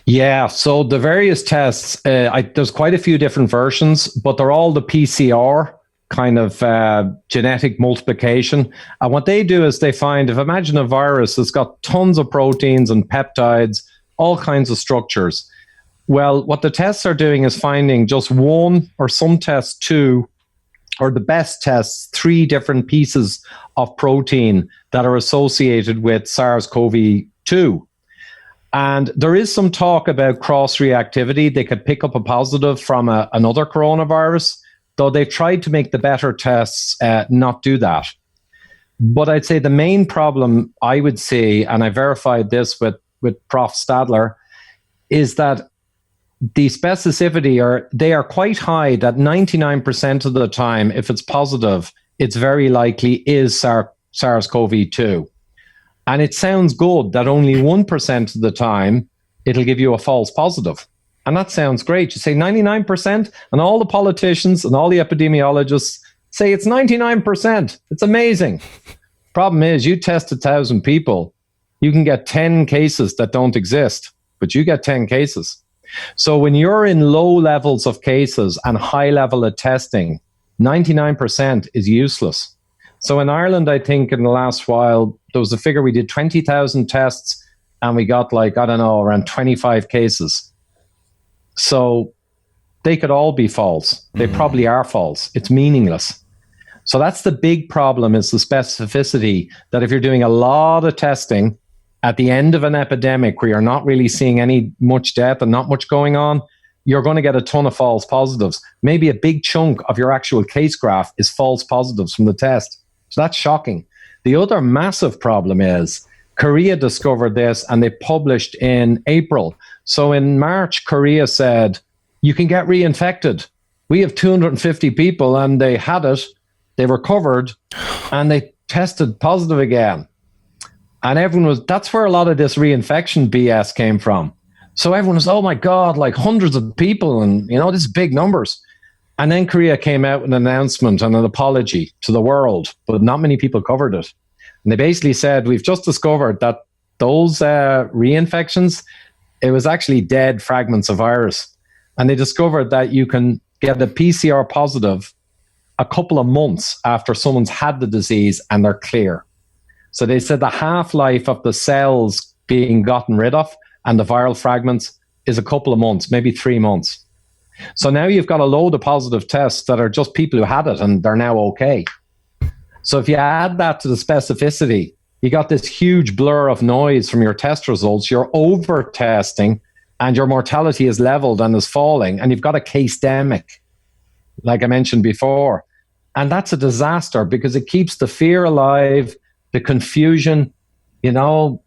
Yeah, so the various tests, there's quite a few different versions, but they're all the PCR kind of genetic multiplication. And what they do is they find, imagine a virus that's got tons of proteins and peptides, all kinds of structures. Well, what the tests are doing is finding just one, or some tests two, or the best tests, 3 different pieces of protein that are associated with SARS-CoV-2. And there is some talk about cross-reactivity. They could pick up a positive from another coronavirus, though they've tried to make the better tests not do that. But I'd say the main problem I would see, and I verified this with Prof. Stadler, is that the specificity they are quite high, that 99% of the time, if it's positive, it's very likely is SARS-CoV-2. And it sounds good that only 1% of the time it'll give you a false positive. And that sounds great. You say 99%, and all the politicians and all the epidemiologists say it's 99%. It's amazing. Problem is, you test 1,000 people, you can get 10 cases that don't exist, but you get 10 cases. So when you're in low levels of cases and high level of testing, 99% is useless. So in Ireland, I think in the last while, there was a figure, we did 20,000 tests and we got around 25 cases. So they could all be false. They probably are false. It's meaningless. So that's the big problem, is the specificity, that if you're doing a lot of testing at the end of an epidemic where you're not really seeing much death and not much going on, you're going to get a ton of false positives. Maybe a big chunk of your actual case graph is false positives from the test. So that's shocking. The other massive problem is Korea discovered this, and they published in April. So in March, Korea said, you can get reinfected. We have 250 people and they had it, they recovered, and they tested positive again. And that's where a lot of this reinfection BS came from. So everyone was, oh my God, like hundreds of people, and this is big numbers. And then Korea came out with an announcement and an apology to the world, but not many people covered it. And they basically said, we've just discovered that those reinfections, it was actually dead fragments of virus. And they discovered that you can get a PCR positive a couple of months after someone's had the disease and they're clear. So they said the half-life of the cells being gotten rid of and the viral fragments is a couple of months, maybe 3 months. So now you've got a load of positive tests that are just people who had it and they're now okay. So if you add that to the specificity, you got this huge blur of noise from your test results. You're over testing and your mortality is leveled and is falling. And you've got a case-demic, like I mentioned before. And that's a disaster because it keeps the fear alive, the confusion, you know,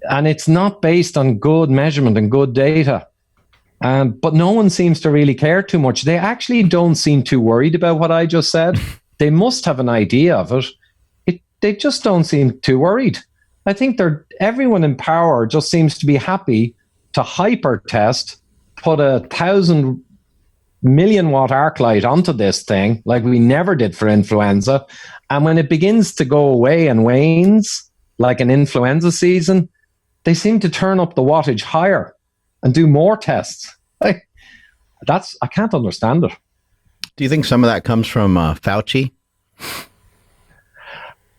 and it's not based on good measurement and good data. But no one seems to really care too much. They actually don't seem too worried about what I just said. They must have an idea of it. They just don't seem too worried. I think everyone in power just seems to be happy to hyper test, put 1,000 million watt arc light onto this thing like we never did for influenza. And when it begins to go away and wanes, like an influenza season, they seem to turn up the wattage higher and do more tests. I can't understand it. Do you think some of that comes from Fauci?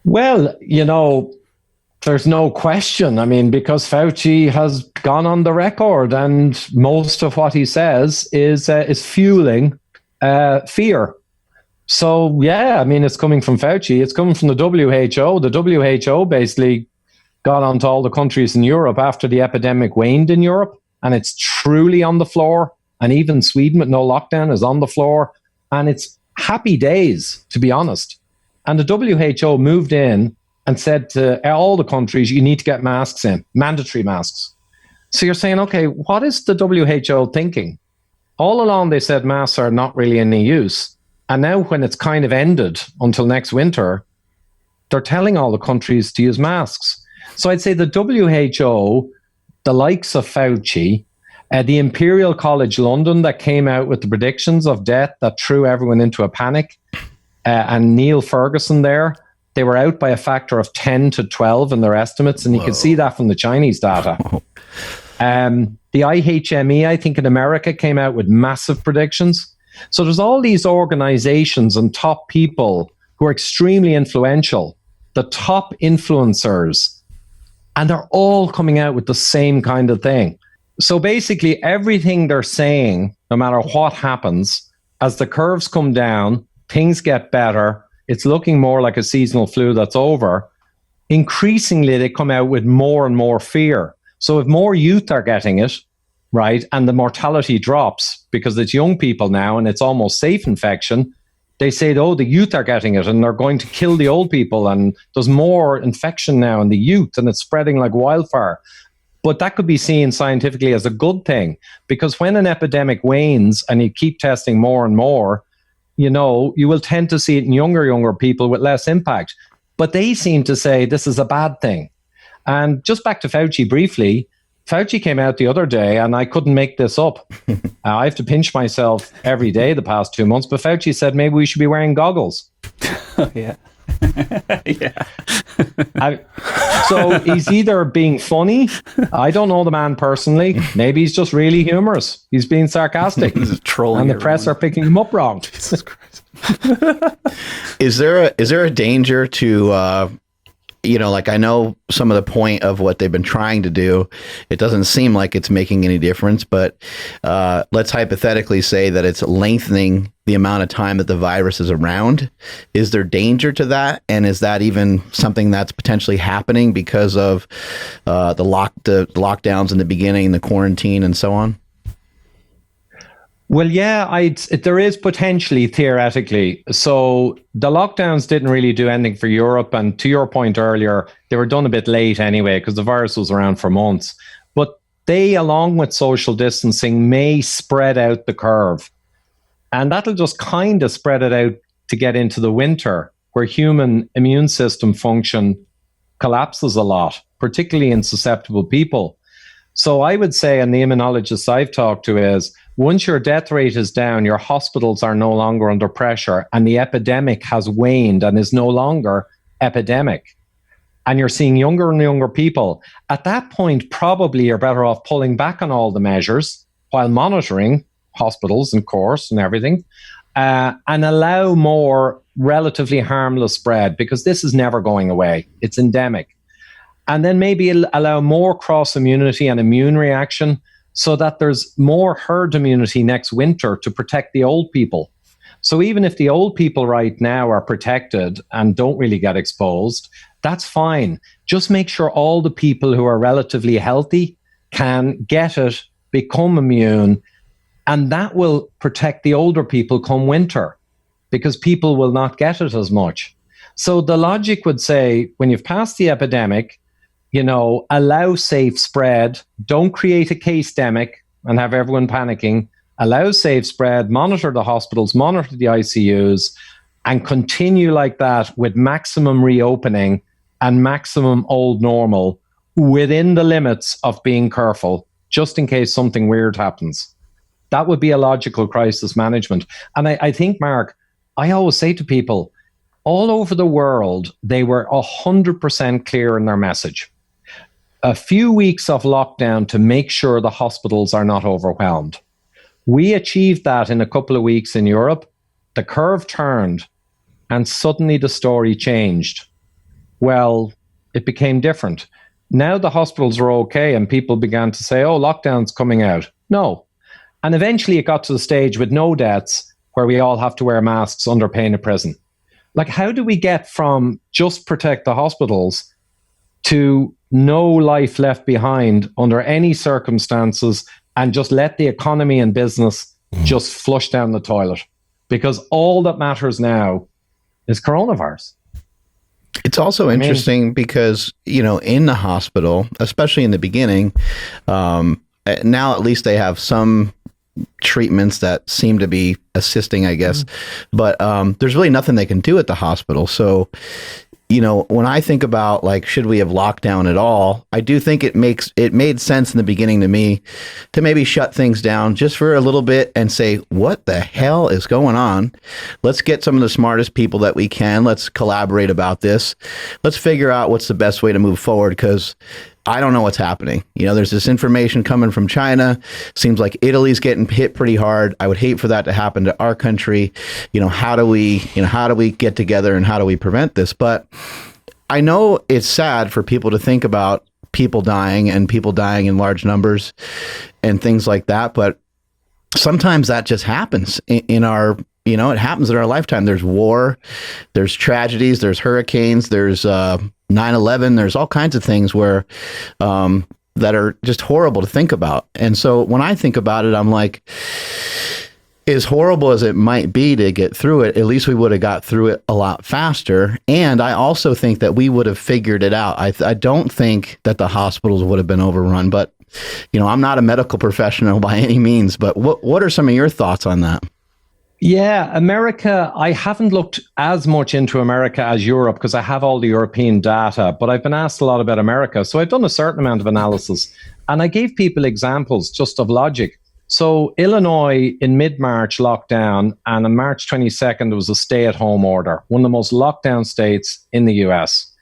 Well, you know, there's no question. I mean, because Fauci has gone on the record and most of what he says is fueling fear. So, yeah, I mean, it's coming from Fauci. It's coming from the WHO. The WHO basically got onto all the countries in Europe after the epidemic waned in Europe. And it's truly on the floor. And even Sweden with no lockdown is on the floor. And it's happy days, to be honest. And the WHO moved in and said to all the countries, you need to get masks in, mandatory masks. So you're saying, okay, what is the WHO thinking? All along they said masks are not really any use. And now when it's kind of ended until next winter, they're telling all the countries to use masks. So I'd say the WHO, the likes of Fauci, the Imperial College London that came out with the predictions of death that threw everyone into a panic, and Neil Ferguson there, they were out by a factor of 10 to 12 in their estimates, and you can see that from the Chinese data. The IHME, I think in America, came out with massive predictions. So there's all these organizations and top people who are extremely influential, the top influencers, and they're all coming out with the same kind of thing. So basically everything they're saying, no matter what happens, as the curves come down, things get better, it's looking more like a seasonal flu that's over, increasingly they come out with more and more fear. So if more youth are getting it, right, and the mortality drops because it's young people now and it's almost safe infection, they say, oh, the youth are getting it and they're going to kill the old people and there's more infection now in the youth and it's spreading like wildfire. But that could be seen scientifically as a good thing because when an epidemic wanes and you keep testing more and more, you know, you will tend to see it in younger people with less impact. But they seem to say this is a bad thing. And just back to Fauci briefly, Fauci came out the other day, and I couldn't make this up. I have to pinch myself every day the past 2 months, but Fauci said maybe we should be wearing goggles. Yeah. Yeah. So he's either being funny, I don't know the man personally, maybe he's just really humorous. He's being sarcastic. He's trolling and the press are picking him up wrong. Jesus Christ. Is there a danger to you know, like I know some of the point of what they've been trying to do, it doesn't seem like it's making any difference, but let's hypothetically say that it's lengthening the amount of time that the virus is around. Is there danger to that? And is that even something that's potentially happening because of the lockdowns in the beginning, the quarantine and so on? Well, yeah, there is potentially theoretically. So the lockdowns didn't really do anything for Europe. And to your point earlier, they were done a bit late anyway, because the virus was around for months. But they, along with social distancing, may spread out the curve. And that'll just kind of spread it out to get into the winter, where human immune system function collapses a lot, particularly in susceptible people. So I would say, and the immunologists I've talked to is, once your death rate is down, your hospitals are no longer under pressure and the epidemic has waned and is no longer epidemic. And you're seeing younger and younger people. At that point, probably you're better off pulling back on all the measures while monitoring hospitals and course and everything, and allow more relatively harmless spread, because this is never going away. It's endemic. And then maybe allow more cross immunity and immune reaction. so that there's more herd immunity next winter to protect the old people. So even if the old people right now are protected and don't really get exposed, that's fine. Just make sure all the people who are relatively healthy can get it, become immune, and that will protect the older people come winter, because people will not get it as much. So the logic would say, when you've passed the epidemic, allow safe spread, don't create a case-demic and have everyone panicking, allow safe spread, monitor the hospitals, monitor the ICUs, and continue like that with maximum reopening and maximum old normal within the limits of being careful, just in case something weird happens. That would be a logical crisis management. And I think, Mark, I always say to people, all over the world, they were 100% clear in their message. A few weeks of lockdown to make sure the hospitals are not overwhelmed. We achieved that in a couple of weeks in Europe. The curve turned and suddenly the story changed. Well, it became different. Now the hospitals are okay and people began to say, oh, lockdown's coming out. No. And eventually it got to the stage with no deaths where we all have to wear masks under pain of prison. Like, how do we get from just protect the hospitals to no life left behind under any circumstances and just let the economy and business just flush down the toilet? Because all that matters now is coronavirus. It's also interesting because, in the hospital, especially in the beginning, now at least they have some treatments that seem to be assisting, I guess. But there's really nothing they can do at the hospital. So, when I think about should we have locked down at all, I do think it made sense in the beginning to me to maybe shut things down just for a little bit and say, what the hell is going on? Let's get some of the smartest people that we can. Let's collaborate about this. Let's figure out what's the best way to move forward, because I don't know what's happening. There's this information coming from China. Seems like Italy's getting hit pretty hard. I would hate for that to happen to our country. How do we get together and how do we prevent this? But I know it's sad for people to think about people dying and people dying in large numbers and things like that. But sometimes that just happens in our, it happens in our lifetime. There's war, there's tragedies, there's hurricanes, there's 9/11, there's all kinds of things where that are just horrible to think about. And so when I think about it, I'm like, as horrible as it might be to get through it, at least we would have got through it a lot faster. And I also think that we would have figured it out. I don't think that the hospitals would have been overrun, but I'm not a medical professional by any means, but what are some of your thoughts on that? Yeah, America, I haven't looked as much into America as Europe because I have all the European data, but I've been asked a lot about America. So I've done a certain amount of analysis and I gave people examples just of logic. So Illinois in mid-March locked down, and on March 22nd, there was a stay-at-home order, one of the most locked down states in the US.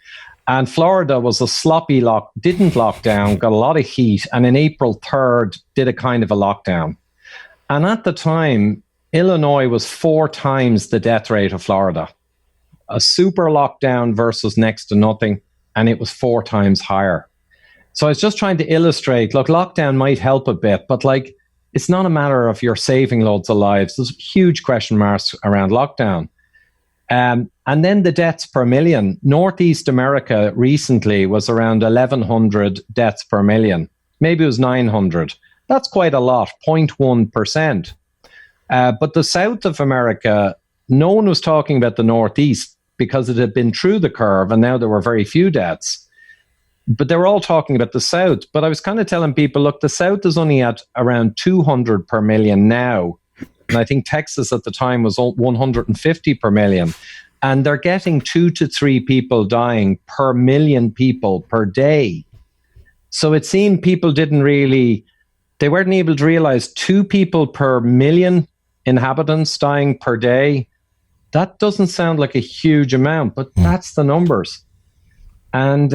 And Florida was a sloppy didn't lock down, got a lot of heat, and in April 3rd did a kind of a lockdown. And at the time, Illinois was 4 times the death rate of Florida. A super lockdown versus next to nothing, and it was 4 times higher. So I was just trying to illustrate, look, lockdown might help a bit, but it's not a matter of you're saving loads of lives. There's huge question marks around lockdown. And then the deaths per million. Northeast America recently was around 1,100 deaths per million. Maybe it was 900. That's quite a lot, 0.1%. But the south of America, no one was talking about the Northeast because it had been through the curve and now there were very few deaths. But they were all talking about the south. But I was kind of telling people, look, the south is only at around 200 per million now. And I think Texas at the time was 150 per million. And they're getting 2 to 3 people dying per million people per day. So it seemed people they weren't able to realize 2 people per million inhabitants dying per day. That doesn't sound like a huge amount, but that's the numbers. And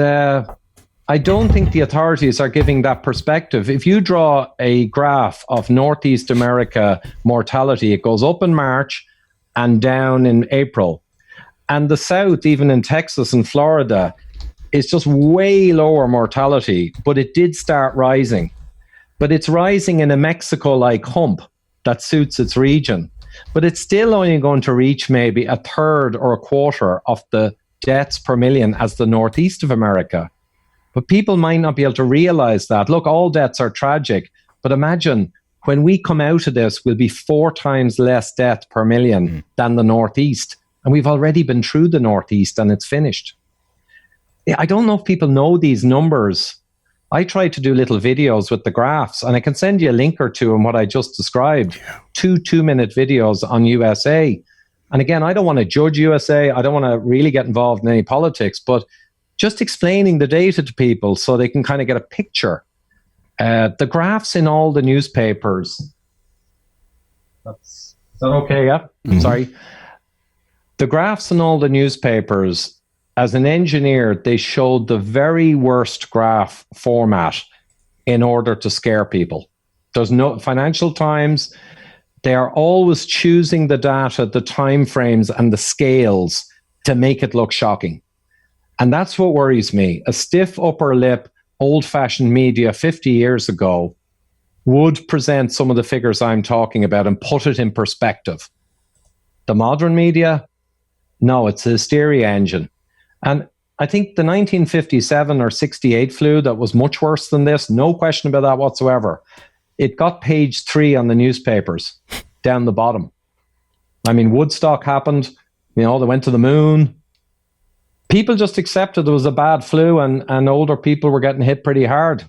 I don't think the authorities are giving that perspective. If you draw a graph of Northeast America mortality, it goes up in March and down in April. And the South, even in Texas and Florida, is just way lower mortality, but it did start rising. but it's rising in a Mexico-like hump that suits its region. But it's still only going to reach maybe a third or a quarter of the deaths per million as the northeast of America. But people might not be able to realize that. Look, all deaths are tragic, but imagine when we come out of this, we'll be 4 times less death per million than the northeast. And we've already been through the northeast and it's finished. I don't know if people know these numbers. I try to do little videos with the graphs, and I can send you a link or two on what I just described. Yeah. 2-minute videos on USA. And again, I don't want to judge USA. I don't want to really get involved in any politics, but just explaining the data to people so they can kind of get a picture. The graphs in all the newspapers. Is that okay? Yeah. Mm-hmm. Sorry. The graphs in all the newspapers, as an engineer, they showed the very worst graph format in order to scare people. There's no Financial Times. They are always choosing the data, the time frames, and the scales to make it look shocking. And that's what worries me. A stiff upper lip, old-fashioned media 50 years ago would present some of the figures I'm talking about and put it in perspective. The modern media, no, it's a hysteria engine. And I think the 1957 or 68 flu that was much worse than this, no question about that whatsoever. It got page 3 on the newspapers, down the bottom. I mean, Woodstock happened, they went to the moon. People just accepted there was a bad flu and older people were getting hit pretty hard.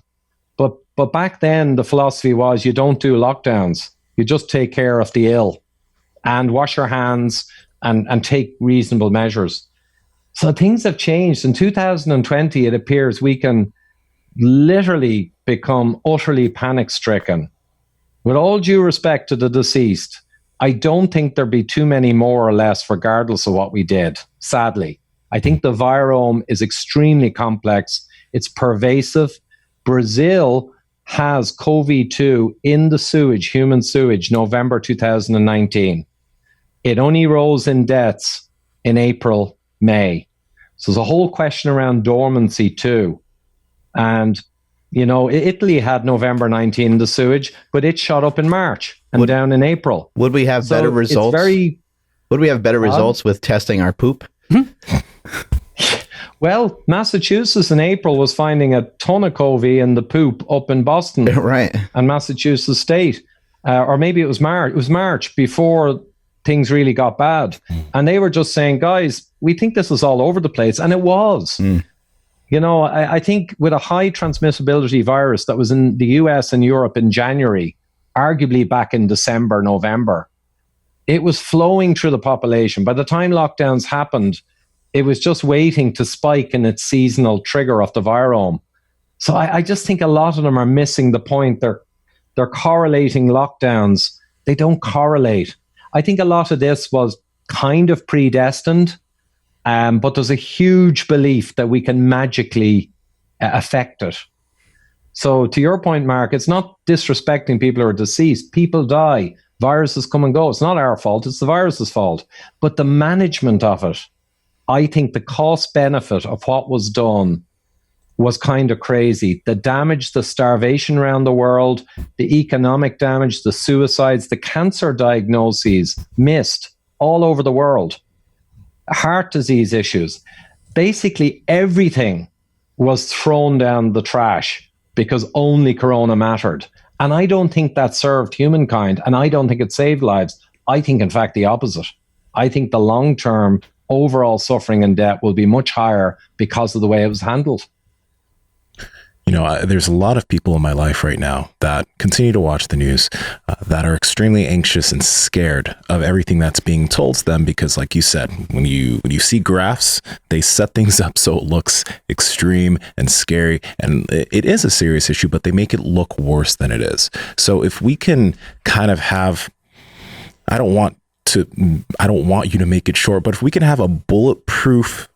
But back then, the philosophy was you don't do lockdowns. You just take care of the ill and wash your hands and take reasonable measures. So things have changed. In 2020, it appears we can literally become utterly panic-stricken. With all due respect to the deceased, I don't think there'd be too many more or less regardless of what we did, sadly. I think the virome is extremely complex. It's pervasive. Brazil has COVID-2 in the sewage, human sewage, November 2019. It only rose in deaths in April, May. So there's a whole question around dormancy too. And, Italy had November 19 in the sewage, but it shot up in March and down in April. Would we have better results? Would we have better results with testing our poop? Well, Massachusetts in April was finding a ton of COVID in the poop up in Boston. Right. And Massachusetts State. Or maybe it was March. It was March before things really got bad. And they were just saying, guys, we think this is all over the place. And it was. I think with a high transmissibility virus that was in the US and Europe in January, arguably back in December, November, it was flowing through the population. By the time lockdowns happened, it was just waiting to spike in its seasonal trigger of the virome. So I just think a lot of them are missing the point. They're correlating lockdowns. They don't correlate. I think a lot of this was kind of predestined, but there's a huge belief that we can magically affect it. So to your point, Mark, it's not disrespecting people who are deceased. People die. Viruses come and go. It's not our fault. It's the virus's fault. But the management of it, I think the cost benefit of what was done was kind of crazy. The damage, the starvation around the world, the economic damage, the suicides, the cancer diagnoses missed all over the world. Heart disease issues. Basically everything was thrown down the trash because only Corona mattered. And I don't think that served humankind, and I don't think it saved lives. I think, in fact, the opposite. I think the long-term overall suffering and death will be much higher because of the way it was handled. There's a lot of people in my life right now that continue to watch the news that are extremely anxious and scared of everything that's being told to them because, like you said, when you see graphs, they set things up so it looks extreme and scary, and it is a serious issue, but they make it look worse than it is. So if we can kind of have, I don't want you to make it short, but if we can have a bulletproof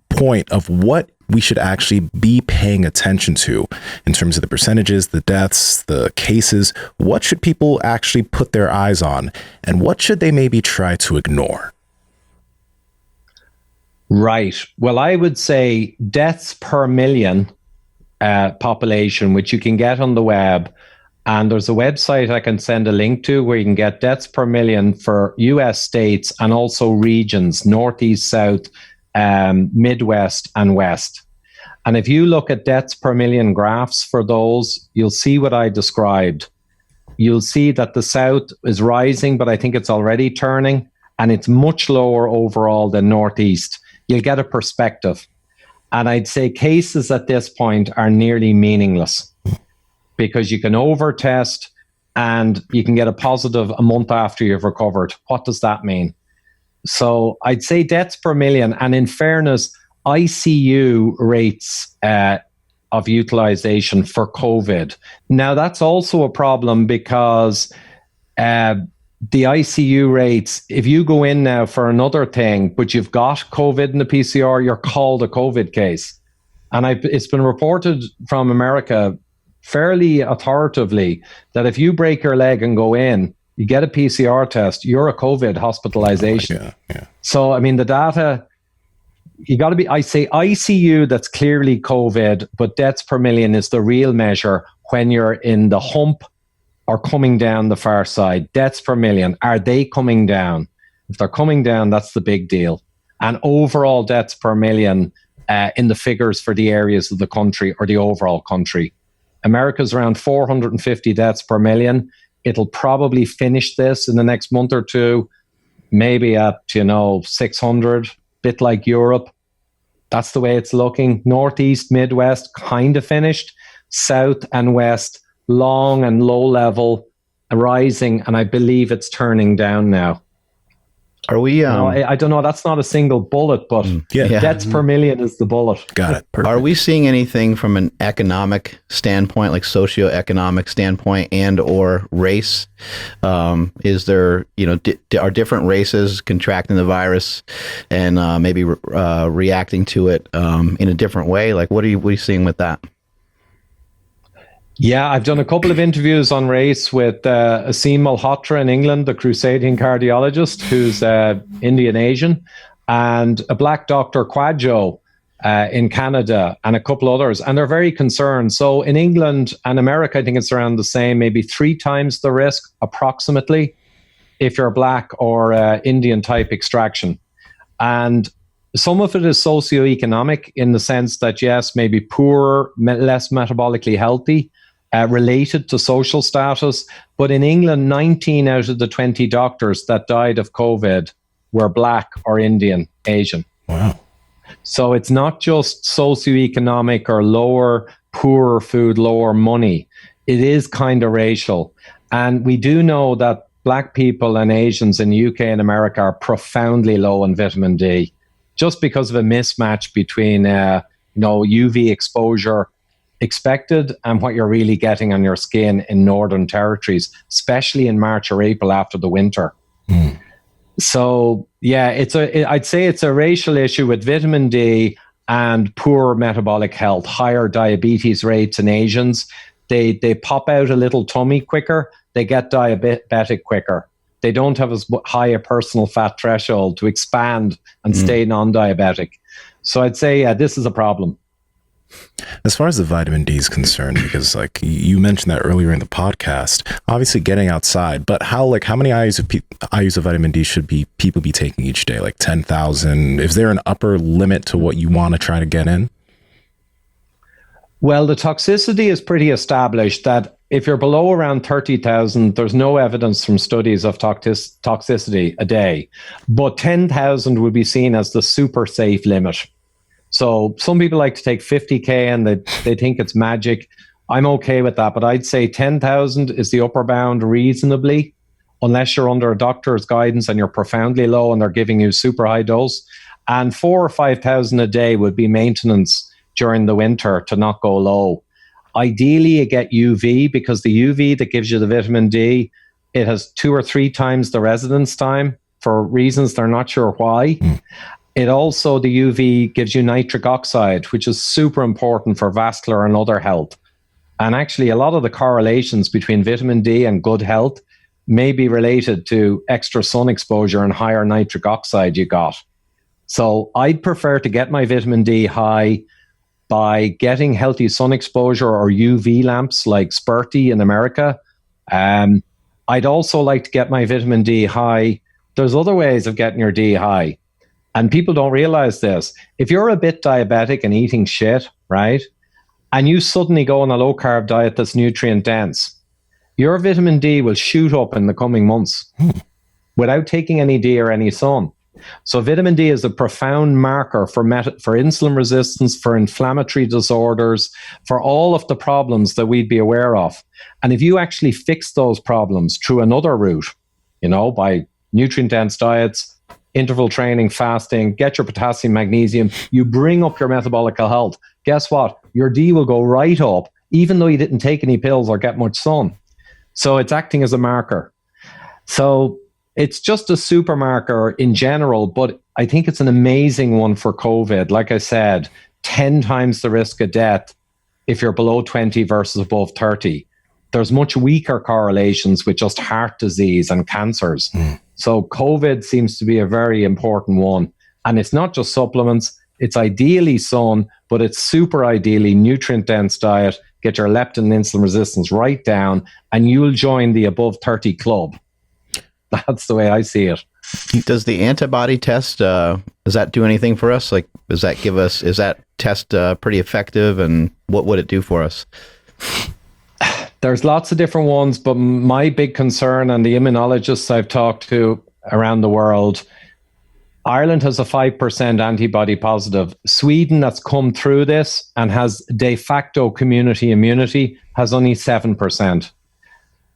point of what we should actually be paying attention to in terms of the percentages, the deaths, the cases, what should people actually put their eyes on, and what should they maybe try to ignore? Right. Well, I would say deaths per million population, which you can get on the web. And there's a website I can send a link to where you can get deaths per million for US states and also regions, Northeast, South, Midwest, and West. And if you look at deaths per million graphs for those, you'll see what I described. You'll see that the South is rising, but I think it's already turning, and it's much lower overall than Northeast. You'll get a perspective. And I'd say cases at this point are nearly meaningless because you can overtest and you can get a positive a month after you've recovered. What does that mean? So I'd say deaths per million, and in fairness, ICU rates of utilization for COVID. Now, that's also a problem because the ICU rates, if you go in now for another thing, but you've got COVID in the PCR, you're called a COVID case. And it's been reported from America fairly authoritatively that if you break your leg and go in, you get a PCR test, you're a COVID hospitalization. Yeah. So, I mean, the data, you got to be, I say ICU, that's clearly COVID, but deaths per million is the real measure when you're in the hump or coming down the far side. Deaths per million, are they coming down? If they're coming down, that's the big deal. And overall deaths per million in the figures for the areas of the country or the overall country. America's around 450 deaths per million. It'll probably finish this in the next month or two, maybe at, 600, bit like Europe. That's the way it's looking. Northeast, Midwest, kind of finished. South and West, long and low level, rising, and I believe it's turning down now. Are we? I don't know. That's not a single bullet, but deaths per million is the bullet. Got it. Perfect. Are we seeing anything from an economic standpoint, like socioeconomic standpoint, and or race? Is there, are different races contracting the virus and maybe reacting to it in a different way? Like, what are you seeing with that? Yeah, I've done a couple of interviews on race with Nsima in England, the crusading cardiologist who's Indian Asian, and a black doctor, Quadjo, in Canada, and a couple others. And they're very concerned. So in England and America, I think it's around the same, maybe 3 times the risk, approximately, if you're black or Indian type extraction. And some of it is socioeconomic in the sense that, yes, maybe poorer, less metabolically healthy, related to social status. But in England, 19 out of the 20 doctors that died of COVID were black or Indian, Asian. Wow. So it's not just socioeconomic or lower, poorer food, lower money. It is kind of racial. And we do know that black people and Asians in the UK and America are profoundly low in vitamin D, just because of a mismatch between UV exposure expected and what you're really getting on your skin in northern territories, especially in March or April after the winter. So yeah, I'd say it's a racial issue with vitamin D and poor metabolic health, higher diabetes rates in Asians. They pop out a little tummy quicker, they get diabetic quicker. They don't have as high a personal fat threshold to expand and stay non-diabetic. So I'd say this is a problem. As far as the vitamin D is concerned, because like you mentioned that earlier in the podcast, obviously getting outside, but how many IUs of vitamin D should people be taking each day? Like 10,000? Is there an upper limit to what you want to try to get in? Well, the toxicity is pretty established that if you're below around 30,000, there's no evidence from studies of toxicity a day, but 10,000 would be seen as the super safe limit. So some people like to take 50K and they think it's magic. I'm okay with that, but I'd say 10,000 is the upper bound reasonably, unless you're under a doctor's guidance and you're profoundly low and they're giving you super high dose. And 4,000 or 5,000 a day would be maintenance during the winter to not go low. Ideally, you get UV because the UV that gives you the vitamin D, it has 2 or 3 times the residence time for reasons they're not sure why. It also, the UV gives you nitric oxide, which is super important for vascular and other health. And actually, a lot of the correlations between vitamin D and good health may be related to extra sun exposure and higher nitric oxide you got. So I'd prefer to get my vitamin D high by getting healthy sun exposure or UV lamps like Sperti in America. I'd also like to get my vitamin D high. There's other ways of getting your D high. And people don't realize this. If you're a bit diabetic and eating shit, right, and you suddenly go on a low-carb diet that's nutrient-dense, your vitamin D will shoot up in the coming months without taking any D or any sun. So vitamin D is a profound marker for insulin resistance, for inflammatory disorders, for all of the problems that we'd be aware of. And if you actually fix those problems through another route, by nutrient-dense diets, interval training, fasting, get your potassium, magnesium, you bring up your metabolic health. Guess what? Your D will go right up, even though you didn't take any pills or get much sun. So it's acting as a marker. So it's just a super marker in general, but I think it's an amazing one for COVID. Like I said, 10 times the risk of death if you're below 20 versus above 30. There's much weaker correlations with just heart disease and cancers. So COVID seems to be a very important one. And it's not just supplements. It's ideally sun, but it's super ideally nutrient-dense diet. Get your leptin and insulin resistance right down, and you'll join the above 30 club. That's the way I see it. Does the antibody test, does that do anything for us? Like, is that test pretty effective, and what would it do for us? There's lots of different ones, but my big concern, and the immunologists I've talked to around the world, Ireland has a 5% antibody positive. Sweden, that's come through this and has de facto community immunity, has only 7%.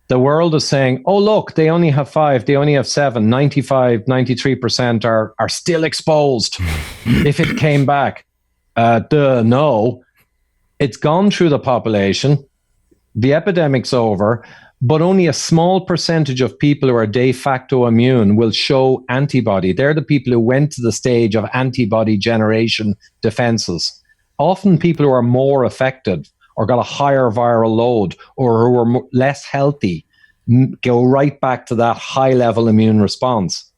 The world is saying, oh, look, they only have 5, they only have 7, 95, 93% are still exposed if it came back. No, it's gone through the population. The epidemic's over, but only a small percentage of people who are de facto immune will show antibody. They're the people who went to the stage of antibody generation defenses. Often people who are more affected or got a higher viral load or who are less healthy go right back to that high-level immune response.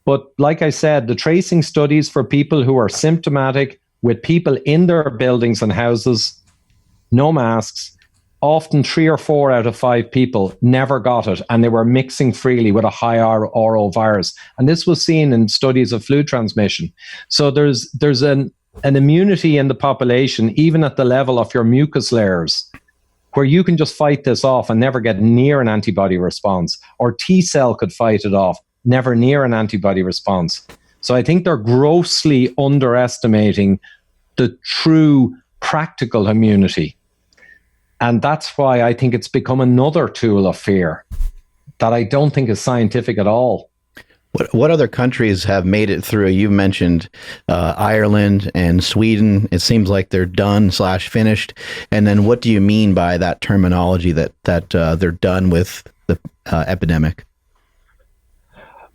But like I said, the tracing studies for people who are symptomatic with people in their buildings and houses, no masks, often 3 or 4 out of 5 people never got it, and they were mixing freely with a high RO virus. And this was seen in studies of flu transmission. So there's an immunity in the population, even at the level of your mucus layers, where you can just fight this off and never get near an antibody response, or T cell could fight it off, never near an antibody response. So I think they're grossly underestimating the true practical immunity. And that's why I think it's become another tool of fear that I don't think is scientific at all. What other countries have made it through? You mentioned Ireland and Sweden. It seems like they're done/finished. And then what do you mean by that terminology that they're done with the epidemic?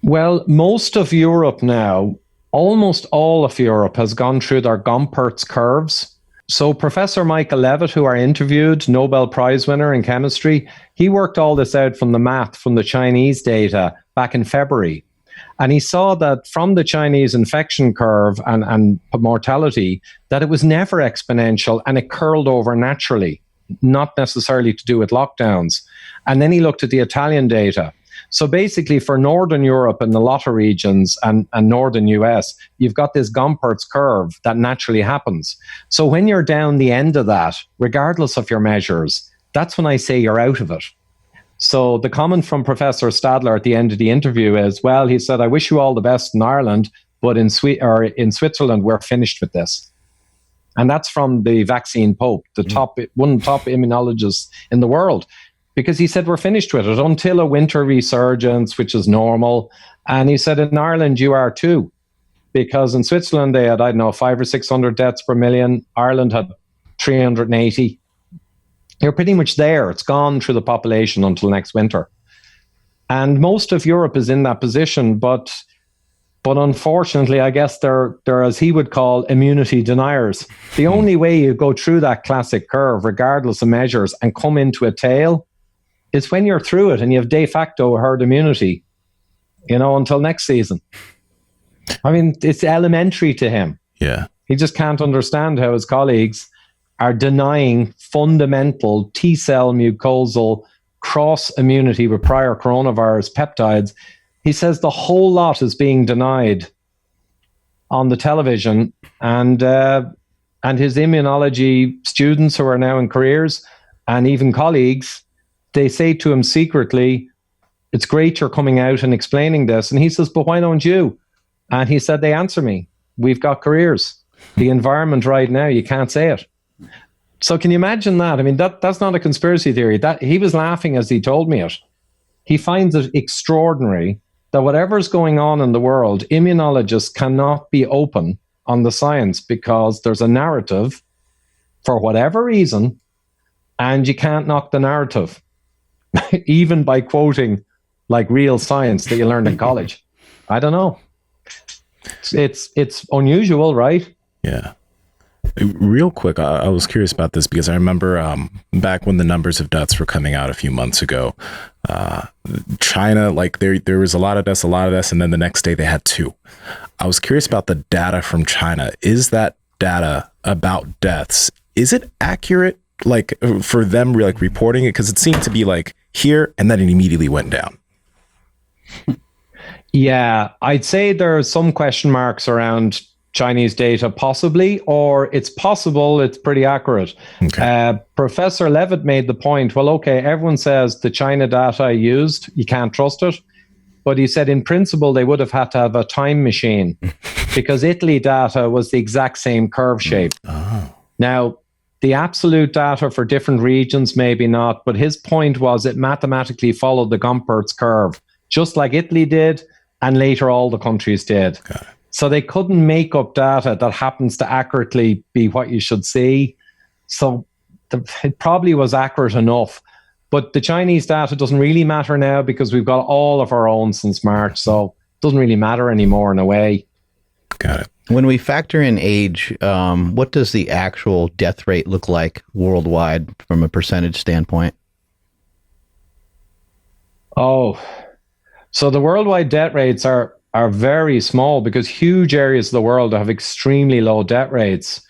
Well, most of Europe now, almost all of Europe has gone through their Gompertz curves. So Professor Michael Levitt, who I interviewed, Nobel Prize winner in chemistry, he worked all this out from the math, from the Chinese data back in February. And he saw that from the Chinese infection curve and mortality, that it was never exponential and it curled over naturally, not necessarily to do with lockdowns. And then he looked at the Italian data. So basically for Northern Europe and a lot of regions and Northern US, you've got this Gompertz curve that naturally happens. So when you're down the end of that, regardless of your measures, that's when I say you're out of it. So the comment from Professor Stadler at the end of the interview is, well, he said, I wish you all the best in Ireland, but in Switzerland, we're finished with this. And that's from the vaccine pope, one of the top immunologists in the world. Because he said, we're finished with it until a winter resurgence, which is normal. And he said, in Ireland, you are too. Because in Switzerland, they had, 500 or 600 deaths per million. Ireland had 380. You're pretty much there. It's gone through the population until next winter. And most of Europe is in that position. But unfortunately, I guess they're, as he would call, immunity deniers. The only way you go through that classic curve, regardless of measures, and come into a tail, is when you're through it and you have de facto herd immunity, until next season. I mean, it's elementary to him. Yeah. He just can't understand how his colleagues are denying fundamental T-cell mucosal cross-immunity with prior coronavirus peptides. He says the whole lot is being denied on the television, and his immunology students who are now in careers and even colleagues, they say to him secretly, it's great you're coming out and explaining this. And he says, but why don't you? And he said, they answer me. We've got careers. The environment right now, you can't say it. So can you imagine that? I mean, that's not a conspiracy theory. That he was laughing as he told me it. He finds it extraordinary that whatever's going on in the world, immunologists cannot be open on the science because there's a narrative for whatever reason, and you can't knock the narrative, even by quoting like real science that you learned in college. I don't know. It's unusual, right? Yeah. Real quick, I was curious about this because I remember back when the numbers of deaths were coming out a few months ago, China, like there was a lot of deaths, and then the next day they had 2. I was curious about the data from China. Is that data about deaths, is it accurate, like for them like reporting it? Because it seemed to be like here and then it immediately went down. Yeah, I'd say there are some question marks around Chinese data, possibly, or it's possible it's pretty accurate. Okay. Professor Levitt made the point, well, okay, everyone says the China data I used, you can't trust it. But he said in principle, they would have had to have a time machine because Italy data was the exact same curve shape. Oh. Now, the absolute data for different regions, maybe not, but his point was it mathematically followed the Gompertz curve, just like Italy did, and later all the countries did. Okay. So they couldn't make up data that happens to accurately be what you should see. So it probably was accurate enough. But the Chinese data doesn't really matter now because we've got all of our own since March. So it doesn't really matter anymore in a way. Got it. When we factor in age, what does the actual death rate look like worldwide from a percentage standpoint? Oh, so the worldwide death rates are very small because huge areas of the world have extremely low death rates.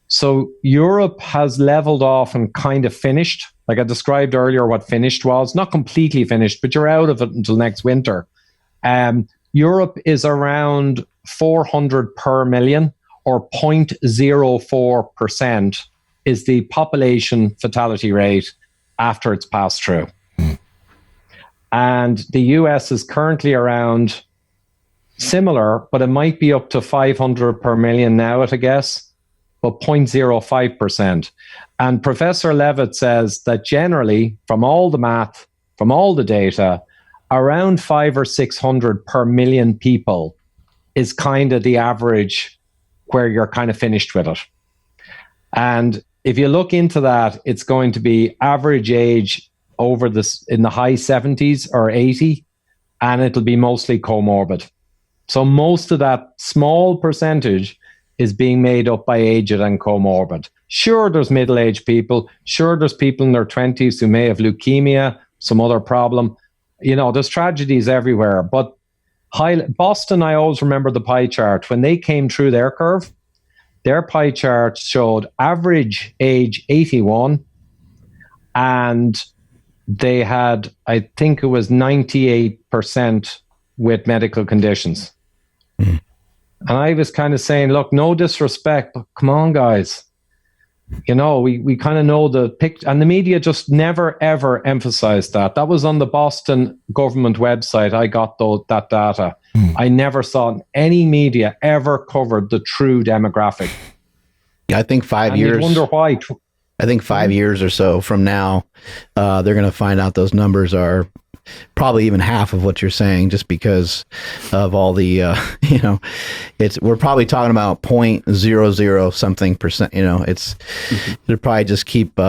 So Europe has leveled off and kind of finished. Like I described earlier what finished was. Not completely finished, but you're out of it until next winter. Europe is around 400 per million, or 0.04% is the population fatality rate after it's passed through. And the US is currently around similar, but it might be up to 500 per million now at a guess, but 0.05%. And Professor Levitt says that generally, from all the math, from all the data, around 500 or 600 per million people is kind of the average where you're kind of finished with it. And if you look into that, it's going to be average age over this in the high 70s or 80, and it'll be mostly comorbid. So most of that small percentage is being made up by aged and comorbid. Sure, there's middle-aged people. Sure, there's people in their 20s who may have leukemia, some other problem. You know, there's tragedies everywhere. But Boston, I always remember the pie chart. When they came through their curve, their pie chart showed average age 81, and they had, I think it was 98% with medical conditions. Mm. And I was kind of saying, look, no disrespect, but come on, guys. You know, we kind of know the picture, and the media just never, ever emphasized that. That was on the Boston government website. I got that data. Mm. I never saw any media ever covered the true demographic. Yeah, I think 5 years. I wonder why. I think 5 years or so from now, they're going to find out those numbers are probably even half of what you're saying, just because of all the, we're probably talking about 0.00 something percent. You know, they'll probably just keep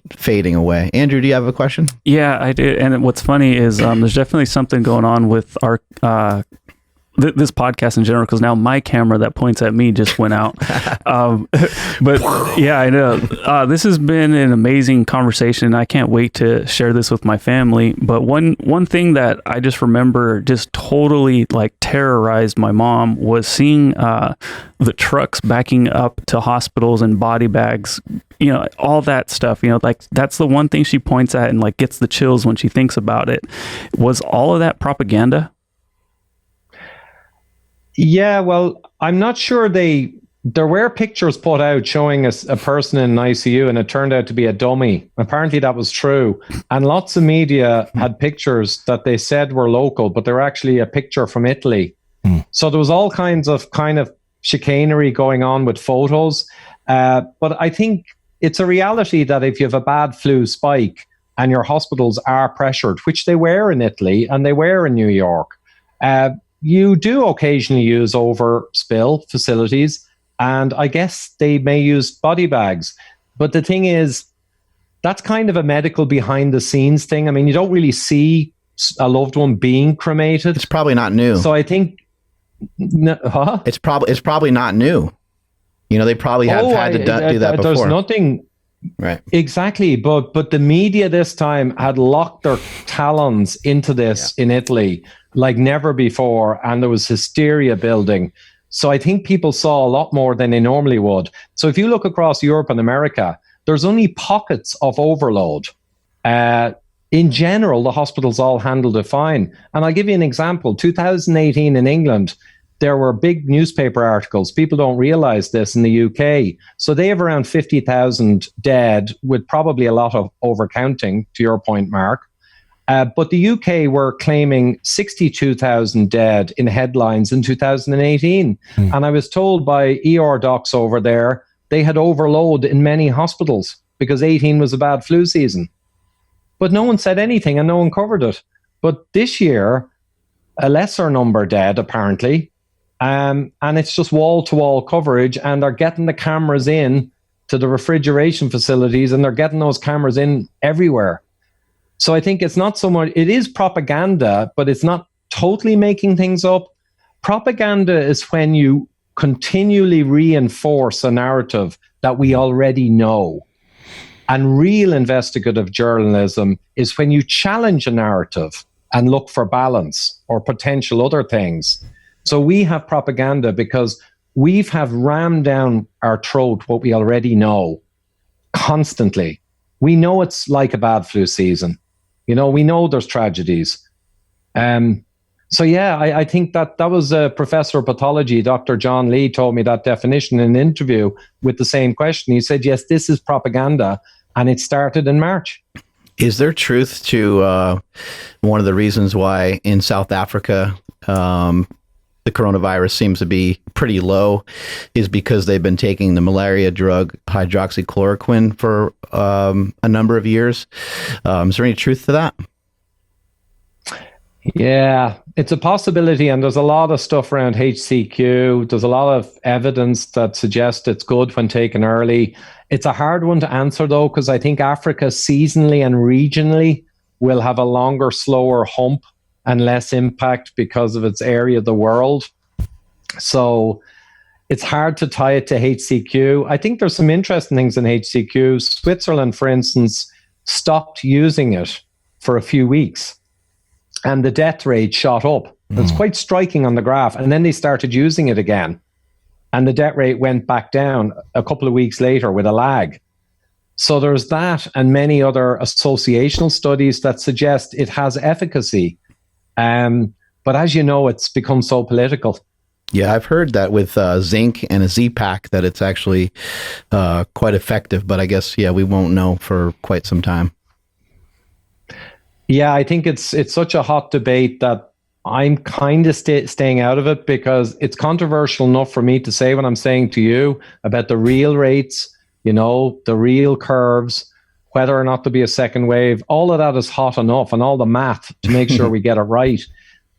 fading away. Andrew, do you have a question? Yeah, I did. And what's funny is there's definitely something going on with our this podcast in general, because now my camera that points at me just went out. But yeah, I know this has been an amazing conversation. I can't wait to share this with my family. But one thing that I just remember just totally like terrorized my mom was seeing the trucks backing up to hospitals and body bags, you know, all that stuff, you know, like that's the one thing she points at and like gets the chills when she thinks about it. Was all of that propaganda? Yeah, well, I'm not sure there were pictures put out showing a person in an ICU, and it turned out to be a dummy. Apparently that was true. And lots of media had pictures that they said were local, but they're actually a picture from Italy. So there was all kinds of kind of chicanery going on with photos. But I think it's a reality that if you have a bad flu spike and your hospitals are pressured, which they were in Italy and they were in New York, you do occasionally use overspill facilities, and I guess they may use body bags. But the thing is, that's kind of a medical behind the scenes thing. I mean, you don't really see a loved one being cremated. It's probably not new. So I think, it's probably not new. You know, they probably have had to do that before. There's nothing. Right. Exactly. But the media this time had locked their talons into this in Italy like never before. And there was hysteria building. So I think people saw a lot more than they normally would. So if you look across Europe and America, there's only pockets of overload. In general, the hospitals all handled it fine. And I'll give you an example. 2018 in England, there were big newspaper articles. People don't realize this in the UK. So they have around 50,000 dead, with probably a lot of overcounting, to your point, Mark. But the UK were claiming 62,000 dead in headlines in 2018. And I was told by ER docs over there, they had overload in many hospitals because 18 was a bad flu season. But no one said anything and no one covered it. But this year, a lesser number dead, apparently. And it's just wall-to-wall coverage, and they're getting the cameras in to the refrigeration facilities, and they're getting those cameras in everywhere. So I think it's not so much, it is propaganda, but it's not totally making things up. Propaganda is when you continually reinforce a narrative that we already know. And real investigative journalism is when you challenge a narrative and look for balance or potential other things. So we have propaganda because we have rammed down our throat what we already know constantly. We know it's like a bad flu season. You know, we know there's tragedies. So yeah, I think that was a professor of pathology, Dr. John Lee, told me that definition in an interview with the same question. He said, yes, this is propaganda, and it started in March. Is there truth to one of the reasons why in South Africa the coronavirus seems to be pretty low is because they've been taking the malaria drug hydroxychloroquine for a number of years? Is there any truth to that? Yeah, it's a possibility, and there's a lot of stuff around HCQ. There's a lot of evidence that suggests it's good when taken early. It's a hard one to answer, though, because I think Africa seasonally and regionally will have a longer, slower hump and less impact because of its area of the world. So it's hard to tie it to HCQ. I think there's some interesting things in HCQ. Switzerland, for instance, stopped using it for a few weeks, and the death rate shot up. It's quite striking on the graph. And then they started using it again, and the death rate went back down a couple of weeks later with a lag. So there's that and many other associational studies that suggest it has efficacy. But as you know, it's become so political. Yeah, I've heard that with zinc and a Z-Pack that it's actually quite effective. But I guess, we won't know for quite some time. Yeah, I think it's such a hot debate that I'm kind of staying out of it, because it's controversial enough for me to say what I'm saying to you about the real rates, you know, the real curves, whether or not there'll be a second wave. All of that is hot enough, and all the math to make sure we get it right.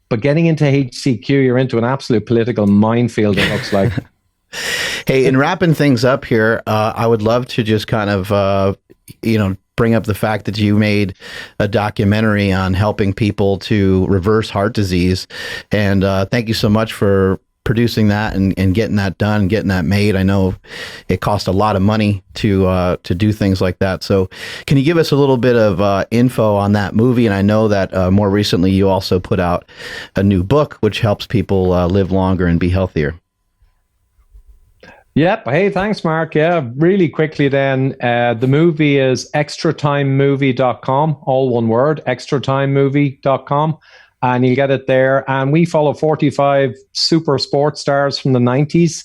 But getting into HCQ, you're into an absolute political minefield, it looks like. Hey, in wrapping things up here, I would love to just kind of, bring up the fact that you made a documentary on helping people to reverse heart disease. And thank you so much for producing that and getting that done, getting that made. I know it cost a lot of money to do things like that. So can you give us a little bit of info on that movie? And I know that more recently you also put out a new book, which helps people live longer and be healthier. Yep. Hey, thanks, Mark. Yeah, really quickly then, the movie is extratimemovie.com, all one word, extratimemovie.com. And you'll get it there. And we follow 45 super sports stars from the 90s,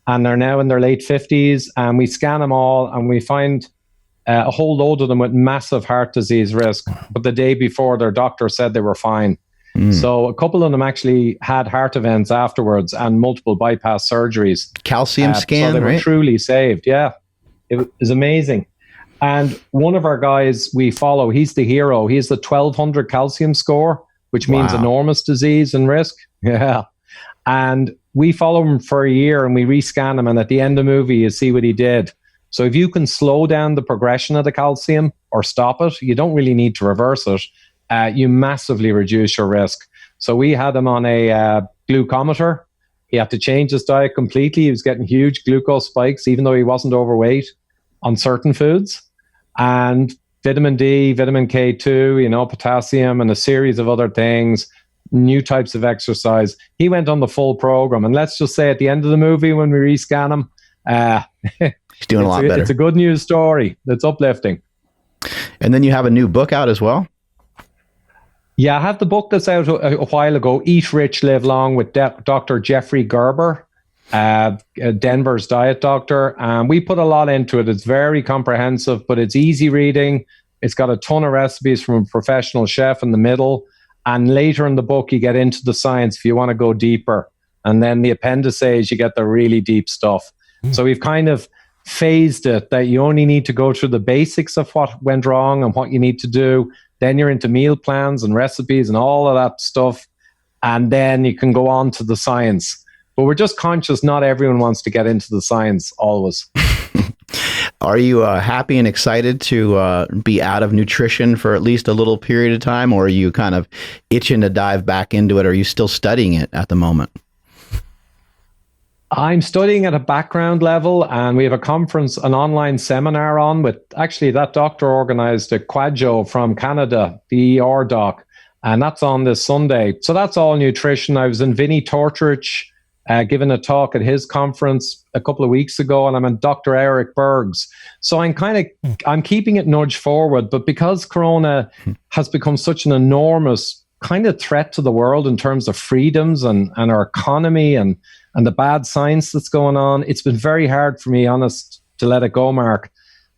and they're now in their late 50s. And we scan them all, and we find a whole load of them with massive heart disease risk. But the day before, their doctor said they were fine. So a couple of them actually had heart events afterwards and multiple bypass surgeries. Calcium scan, so they were right? truly saved. Yeah, it was amazing. And one of our guys we follow, he's the hero. He's the 1200 calcium score, which means enormous disease and risk. Yeah. And we follow him for a year and we rescan him. And at the end of the movie, you see what he did. So if you can slow down the progression of the calcium or stop it, you don't really need to reverse it. You massively reduce your risk. So we had him on a glucometer. He had to change his diet completely. He was getting huge glucose spikes, even though he wasn't overweight, on certain foods. And vitamin D, vitamin K2, potassium, and a series of other things, new types of exercise. He went on the full program. And let's just say at the end of the movie, when we rescan him, he's doing a lot better. It's a good news story. It's uplifting. And then you have a new book out as well? Yeah, I have the book that's out a while ago, Eat Rich, Live Long, with Dr. Jeffrey Gerber, Denver's diet doctor. And we put a lot into it. It's very comprehensive, but it's easy reading. It's got a ton of recipes from a professional chef in the middle. And later in the book, you get into the science if you want to go deeper. And then the appendices, you get the really deep stuff. So we've kind of phased it that you only need to go through the basics of what went wrong and what you need to do. Then you're into meal plans and recipes and all of that stuff. And then you can go on to the science. But we're just conscious not everyone wants to get into the science always. Are you happy and excited to be out of nutrition for at least a little period of time? Or are you kind of itching to dive back into it? Or are you still studying it at the moment? I'm studying at a background level, and we have a conference, an online seminar on with, actually that doctor organized a Quadjo from Canada, the ER doc, and that's on this Sunday. So that's all nutrition. I was in Vinnie Tortorich giving a talk at his conference a couple of weeks ago, and I'm in Dr. Eric Berg's. So I'm keeping it nudge forward, but because Corona has become such an enormous kind of threat to the world in terms of freedoms and our economy and the bad science that's going on, it's been very hard for me, honest, to let it go, Mark.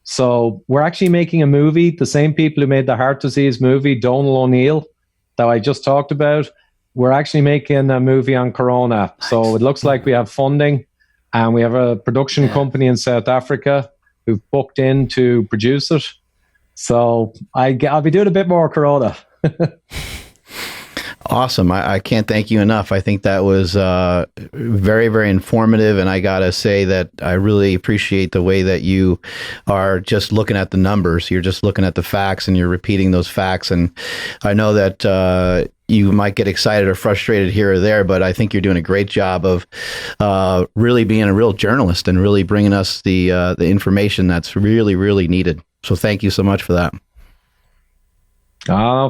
So we're actually making a movie. The same people who made the heart disease movie, Donal O'Neill, that I just talked about, we're actually making a movie on Corona. So it looks like we have funding, and we have a production company in South Africa who've booked in to produce it. So I'll be doing a bit more Corona. Awesome. I can't thank you enough. I think that was very, very informative. And I got to say that I really appreciate the way that you are just looking at the numbers. You're just looking at the facts and you're repeating those facts. And I know that you might get excited or frustrated here or there, but I think you're doing a great job of really being a real journalist and really bringing us the information that's really, really needed. So thank you so much for that.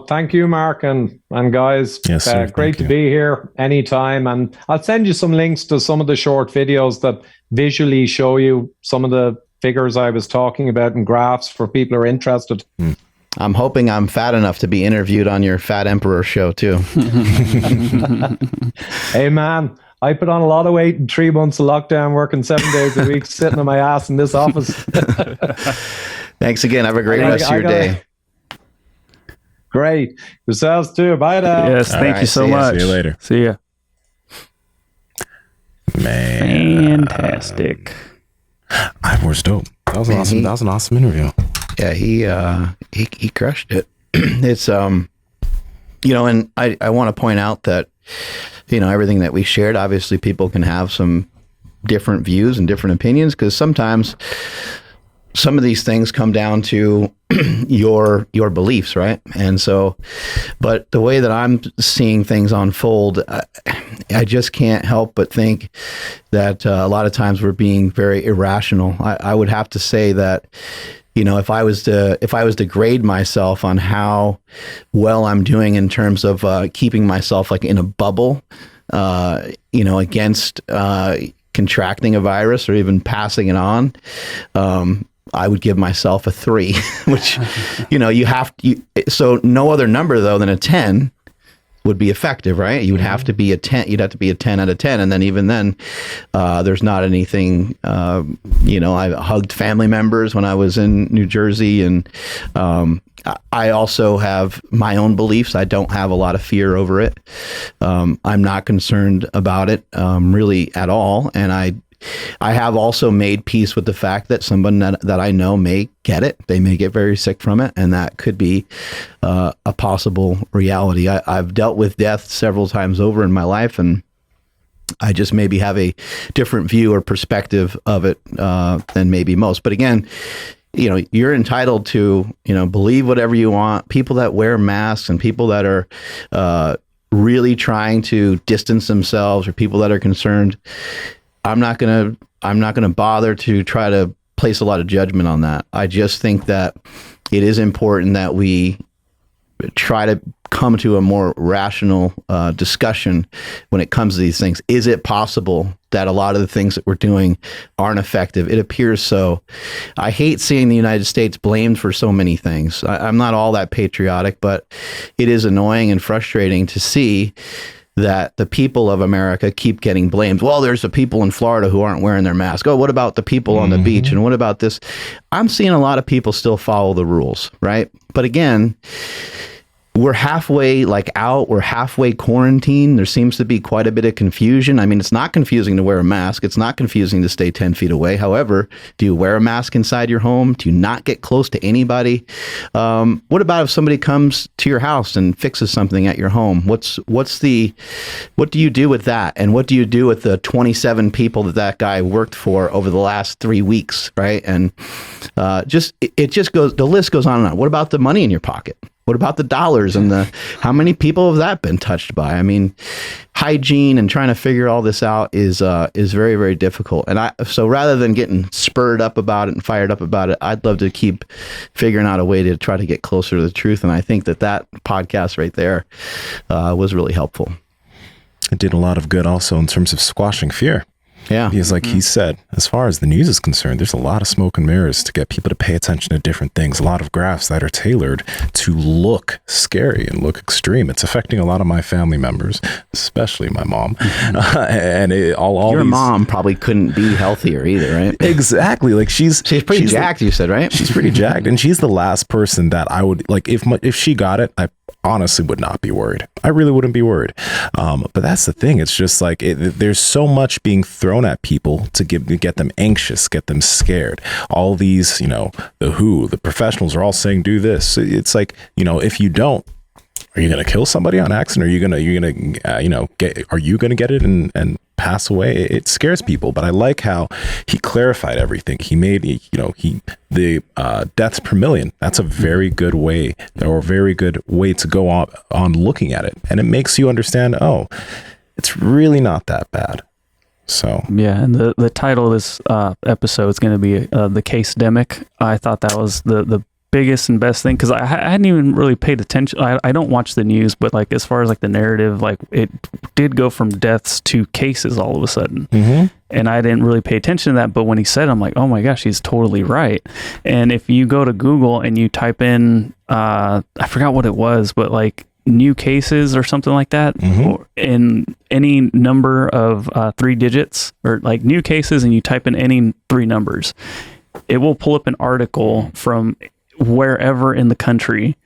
Thank you, Mark, and guys. Yes, sir, great to be here anytime. And I'll send you some links to some of the short videos that visually show you some of the figures I was talking about and graphs for people who are interested. I'm hoping I'm fat enough to be interviewed on your Fat Emperor show, too. Hey, man, I put on a lot of weight in 3 months of lockdown, working 7 days a week, sitting on my ass in this office. Thanks again. Have a great rest of your day. Great. Yourselves too. Bye now. Yes, thank you so much. See you later. See ya. Man. Fantastic. Ivor's dope. That was awesome. That was an awesome interview. Yeah, he crushed it. It's and I want to point out that everything that we shared, obviously people can have some different views and different opinions, because sometimes some of these things come down to your beliefs, right? And so, but the way that I'm seeing things unfold, I just can't help but think that a lot of times we're being very irrational. I would have to say that, you know, if I was to grade myself on how well I'm doing in terms of keeping myself like in a bubble, you know, against contracting a virus or even passing it on, I would give myself a 3, which, you know, so no other number though than a 10 would be effective, right? You would have to be a 10. You'd have to be a 10 out of 10. And then even then, there's not anything, you know, I hugged family members when I was in New Jersey. And I also have my own beliefs. I don't have a lot of fear over it. I'm not concerned about it really at all. And I have also made peace with the fact that someone that I know may get it. They may get very sick from it, and that could be a possible reality. I've dealt with death several times over in my life, and I just maybe have a different view or perspective of it than maybe most. But again, you know, you're entitled to, you know, believe whatever you want. People that wear masks and people that are really trying to distance themselves, or people that are concerned, I'm not gonna bother to try to place a lot of judgment on that. I just think that it is important that we try to come to a more rational discussion when it comes to these things. Is it possible that a lot of the things that we're doing aren't effective? It appears so. I hate seeing the United States blamed for so many things. I'm not all that patriotic, but it is annoying and frustrating to see that the people of America keep getting blamed. Well, there's the people in Florida who aren't wearing their mask. Oh, what about the people on the beach? And what about this? I'm seeing a lot of people still follow the rules, right? But again, we're halfway out. We're halfway quarantined. There seems to be quite a bit of confusion. I mean, it's not confusing to wear a mask. It's not confusing to stay 10 feet away. However, do you wear a mask inside your home? Do you not get close to anybody? What about if somebody comes to your house and fixes something at your home? What do you do with that? And what do you do with the 27 people that guy worked for over the last 3 weeks, right? And it just goes, the list goes on and on. What about the money in your pocket? What about the dollars and how many people have that been touched by? I mean, hygiene and trying to figure all this out is very, very difficult. And so rather than getting spurred up about it and fired up about it, I'd love to keep figuring out a way to try to get closer to the truth. And I think that podcast right there was really helpful. It did a lot of good also in terms of squashing fear. Yeah. Because like he said, as far as the news is concerned, there's a lot of smoke and mirrors to get people to pay attention to different things. A lot of graphs that are tailored to look scary and look extreme. It's affecting a lot of my family members, especially my mom. And your mom probably couldn't be healthier either, right? Exactly. Like she's pretty jacked, you said, right? She's pretty jacked. And she's the last person that I would, like, if she got it, I honestly would not be worried. I really wouldn't be worried. But that's the thing. It's just like there's so much being thrown at people to get them anxious, get them scared. All these, you know, the professionals are all saying do this. It's like, you know, if you don't, are you going to kill somebody on accident? Are you going to get it and pass away? It scares people, but I like how he clarified everything. He made, you know, the deaths per million. That's a very good way, or a very good way to go on looking at it. And it makes you understand, oh, it's really not that bad. So yeah, and the title of this episode is going to be the Case-Demic. I thought that was the biggest and best thing, because I hadn't even really paid attention. I don't watch the news, but like as far as like the narrative, like it did go from deaths to cases all of a sudden. And I didn't really pay attention to that, but when he said it, I'm like, oh my gosh, he's totally right. And if you go to Google and you type in I forgot what it was, but like new cases or something like that, or in any number of 3 digits, or like new cases, and you type in any 3 numbers, it will pull up an article from wherever in the country.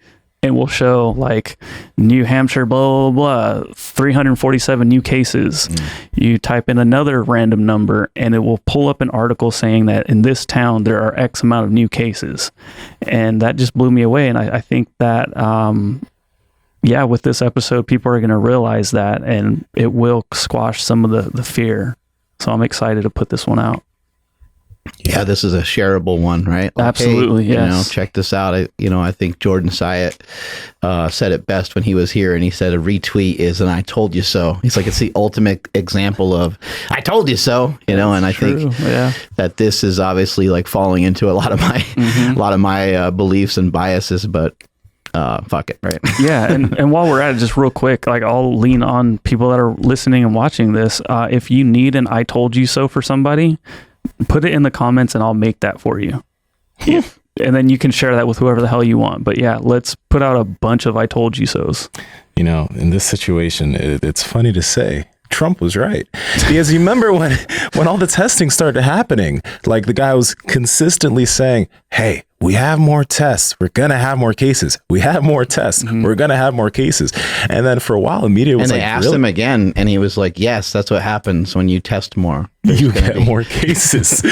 It will show like New Hampshire, blah, blah, blah, 347 new cases. You type in another random number and it will pull up an article saying that in this town there are X amount of new cases. And that just blew me away. And I think that, with this episode, people are going to realize that, and it will squash some of the fear. So I'm excited to put this one out. Yeah, this is a shareable one, right? Like, absolutely, hey, yes. Check this out. I think Jordan Syatt said it best when he was here, and he said a retweet is an "I told you so." He's like, it's the ultimate example of "I told you so," and I think that this is obviously like falling into a lot of my beliefs and biases, but fuck it, right? Yeah, and while we're at it, just real quick, like I'll lean on people that are listening and watching this. If you need an "I told you so" for somebody, put it in the comments and I'll make that for you. And then you can share that with whoever the hell you want. But yeah, let's put out a bunch of "I told you so's." In this situation, it's funny to say Trump was right, because you remember when all the testing started happening, like the guy was consistently saying, hey, we have more tests, we're gonna have more cases, we have more tests, we're gonna have more cases. And then for a while the media was and they asked him again, and he was like, yes, that's what happens when you test more, you get more cases.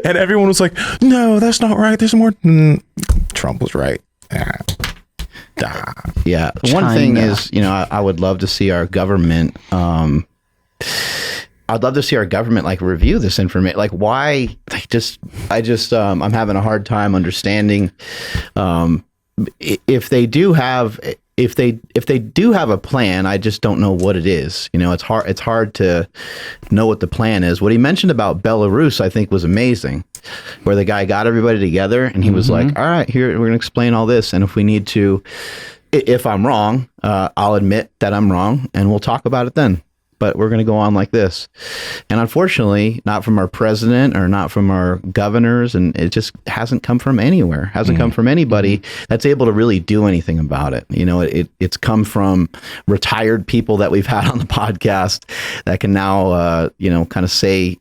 And everyone was like, no, that's not right, there's more. Trump was right. Yeah. One thing is, I would love to see our government, like review this information. Like why, I'm having a hard time understanding, if they do have a plan, I just don't know what it is. It's hard to know what the plan is. What he mentioned about Belarus, I think, was amazing, where the guy got everybody together and he was like, all right, here, we're going to explain all this. And if we need to, if I'm wrong, I'll admit that I'm wrong and we'll talk about it then. But we're going to go on like this. And unfortunately, not from our president or not from our governors, and it just hasn't come from anywhere. Hasn't come from anybody that's able to really do anything about it. It's come from retired people that we've had on the podcast that can now, kind of say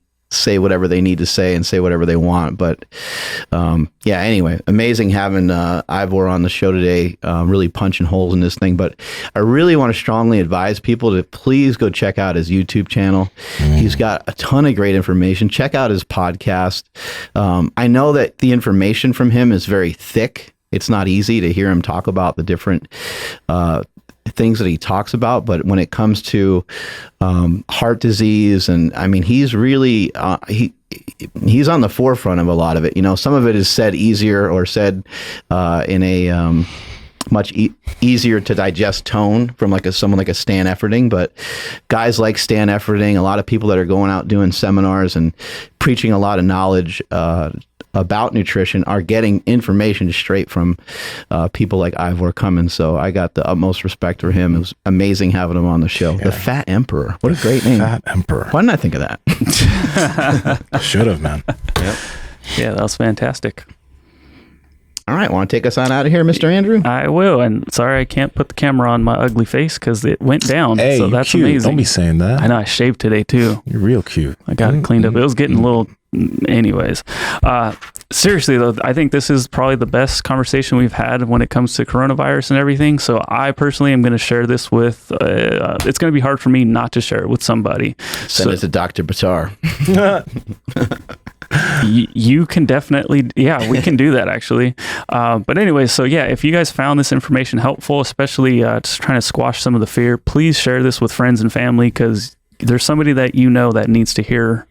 whatever they need to say and say whatever they want. But anyway, amazing having Ivor on the show today, really punching holes in this thing. But I really want to strongly advise people to please go check out his YouTube channel. He's got a ton of great information. Check out his podcast. I know that the information from him is very thick. It's not easy to hear him talk about the different things that he talks about, but when it comes to heart disease, and I mean, he's really he's on the forefront of a lot of it. Some of it is said easier or said in a much easier to digest tone from someone like a Stan Efferding. But guys like Stan Efferding, a lot of people that are going out doing seminars and preaching a lot of knowledge about nutrition are getting information straight from people like Ivor Cummins. So I got the utmost respect for him. It was amazing having him on the show. Yeah. The Fat Emperor. What a great name. Fat Emperor. Why didn't I think of that? Should have, man. Yep. Yeah, that was fantastic. All right, want to take us on out of here, Mr. Andrew? I will. And sorry I can't put the camera on my ugly face because it went down. Hey, so that's cute. amazing. Don't be saying that. I know, I shaved today too. You're real cute. I got it cleaned up. It was getting a little... Anyways, seriously though, I think this is probably the best conversation we've had when it comes to coronavirus and everything. So I personally am going to share this with, it's going to be hard for me not to share it with somebody. Send it to Dr. Batar. You can definitely, we can do that actually. But anyway, so if you guys found this information helpful, especially just trying to squash some of the fear, please share this with friends and family, because there's somebody that that needs to hear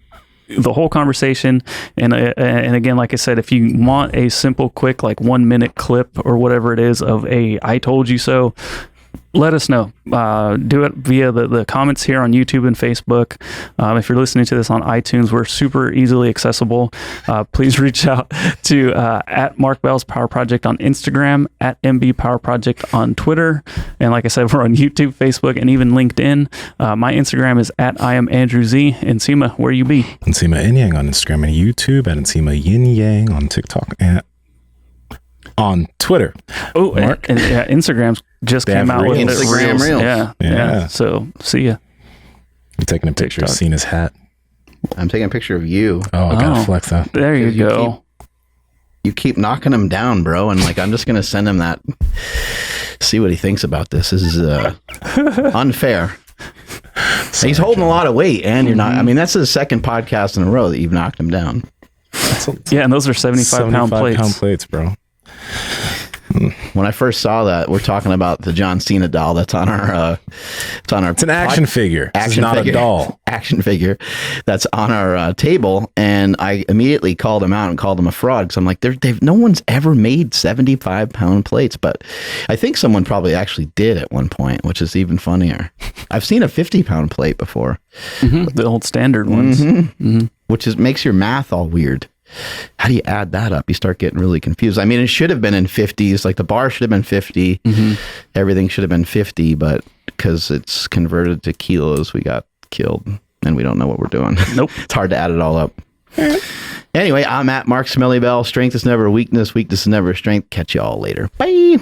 the whole conversation. And again, like I said, if you want a simple, quick, 1 minute clip or whatever it is of a "I told you so," let us know. Do it via the comments here on YouTube and Facebook. If you're listening to this on iTunes, we're super easily accessible. Please reach out to at Mark Bell's Power Project on Instagram, at MB Power Project on Twitter. And like I said, we're on YouTube, Facebook, and even LinkedIn. My Instagram is at I am Andrew Z. Nsima, where you be? Nsima Inyang on Instagram and YouTube, and Nsima Yin Yang on TikTok and on Twitter. Oh, Mark. And Instagram's just came out with Instagram Reels. Yeah. So see ya. You're taking a picture of Cena's hat. I'm taking a picture of you. Oh, I gotta flex that. There you go. You keep knocking him down, bro. And I'm just gonna send him that. See what he thinks about this. This is unfair. He's holding a lot of weight, and you're not. I mean, that's the second podcast in a row that you've knocked him down. And those are 75-pound plates. 75-pound plates, bro. When I first saw that, we're talking about the John Cena doll that's on our It's an action figure. It's not a doll. Action figure that's on our table, and I immediately called him out and called him a fraud, because I'm like, no one's ever made 75-pound plates, but I think someone probably actually did at one point, which is even funnier. I've seen a 50-pound plate before, the old standard ones, which makes your math all weird. How do you add that up? You start getting really confused. I mean, it should have been in 50s. Like the bar should have been 50. Everything should have been 50, but because it's converted to kilos, we got killed, and we don't know what we're doing. Nope. It's hard to add it all up. Anyway, I'm at Mark Smelly Bell. Strength is never a weakness. Weakness is never a strength. Catch you all later. Bye.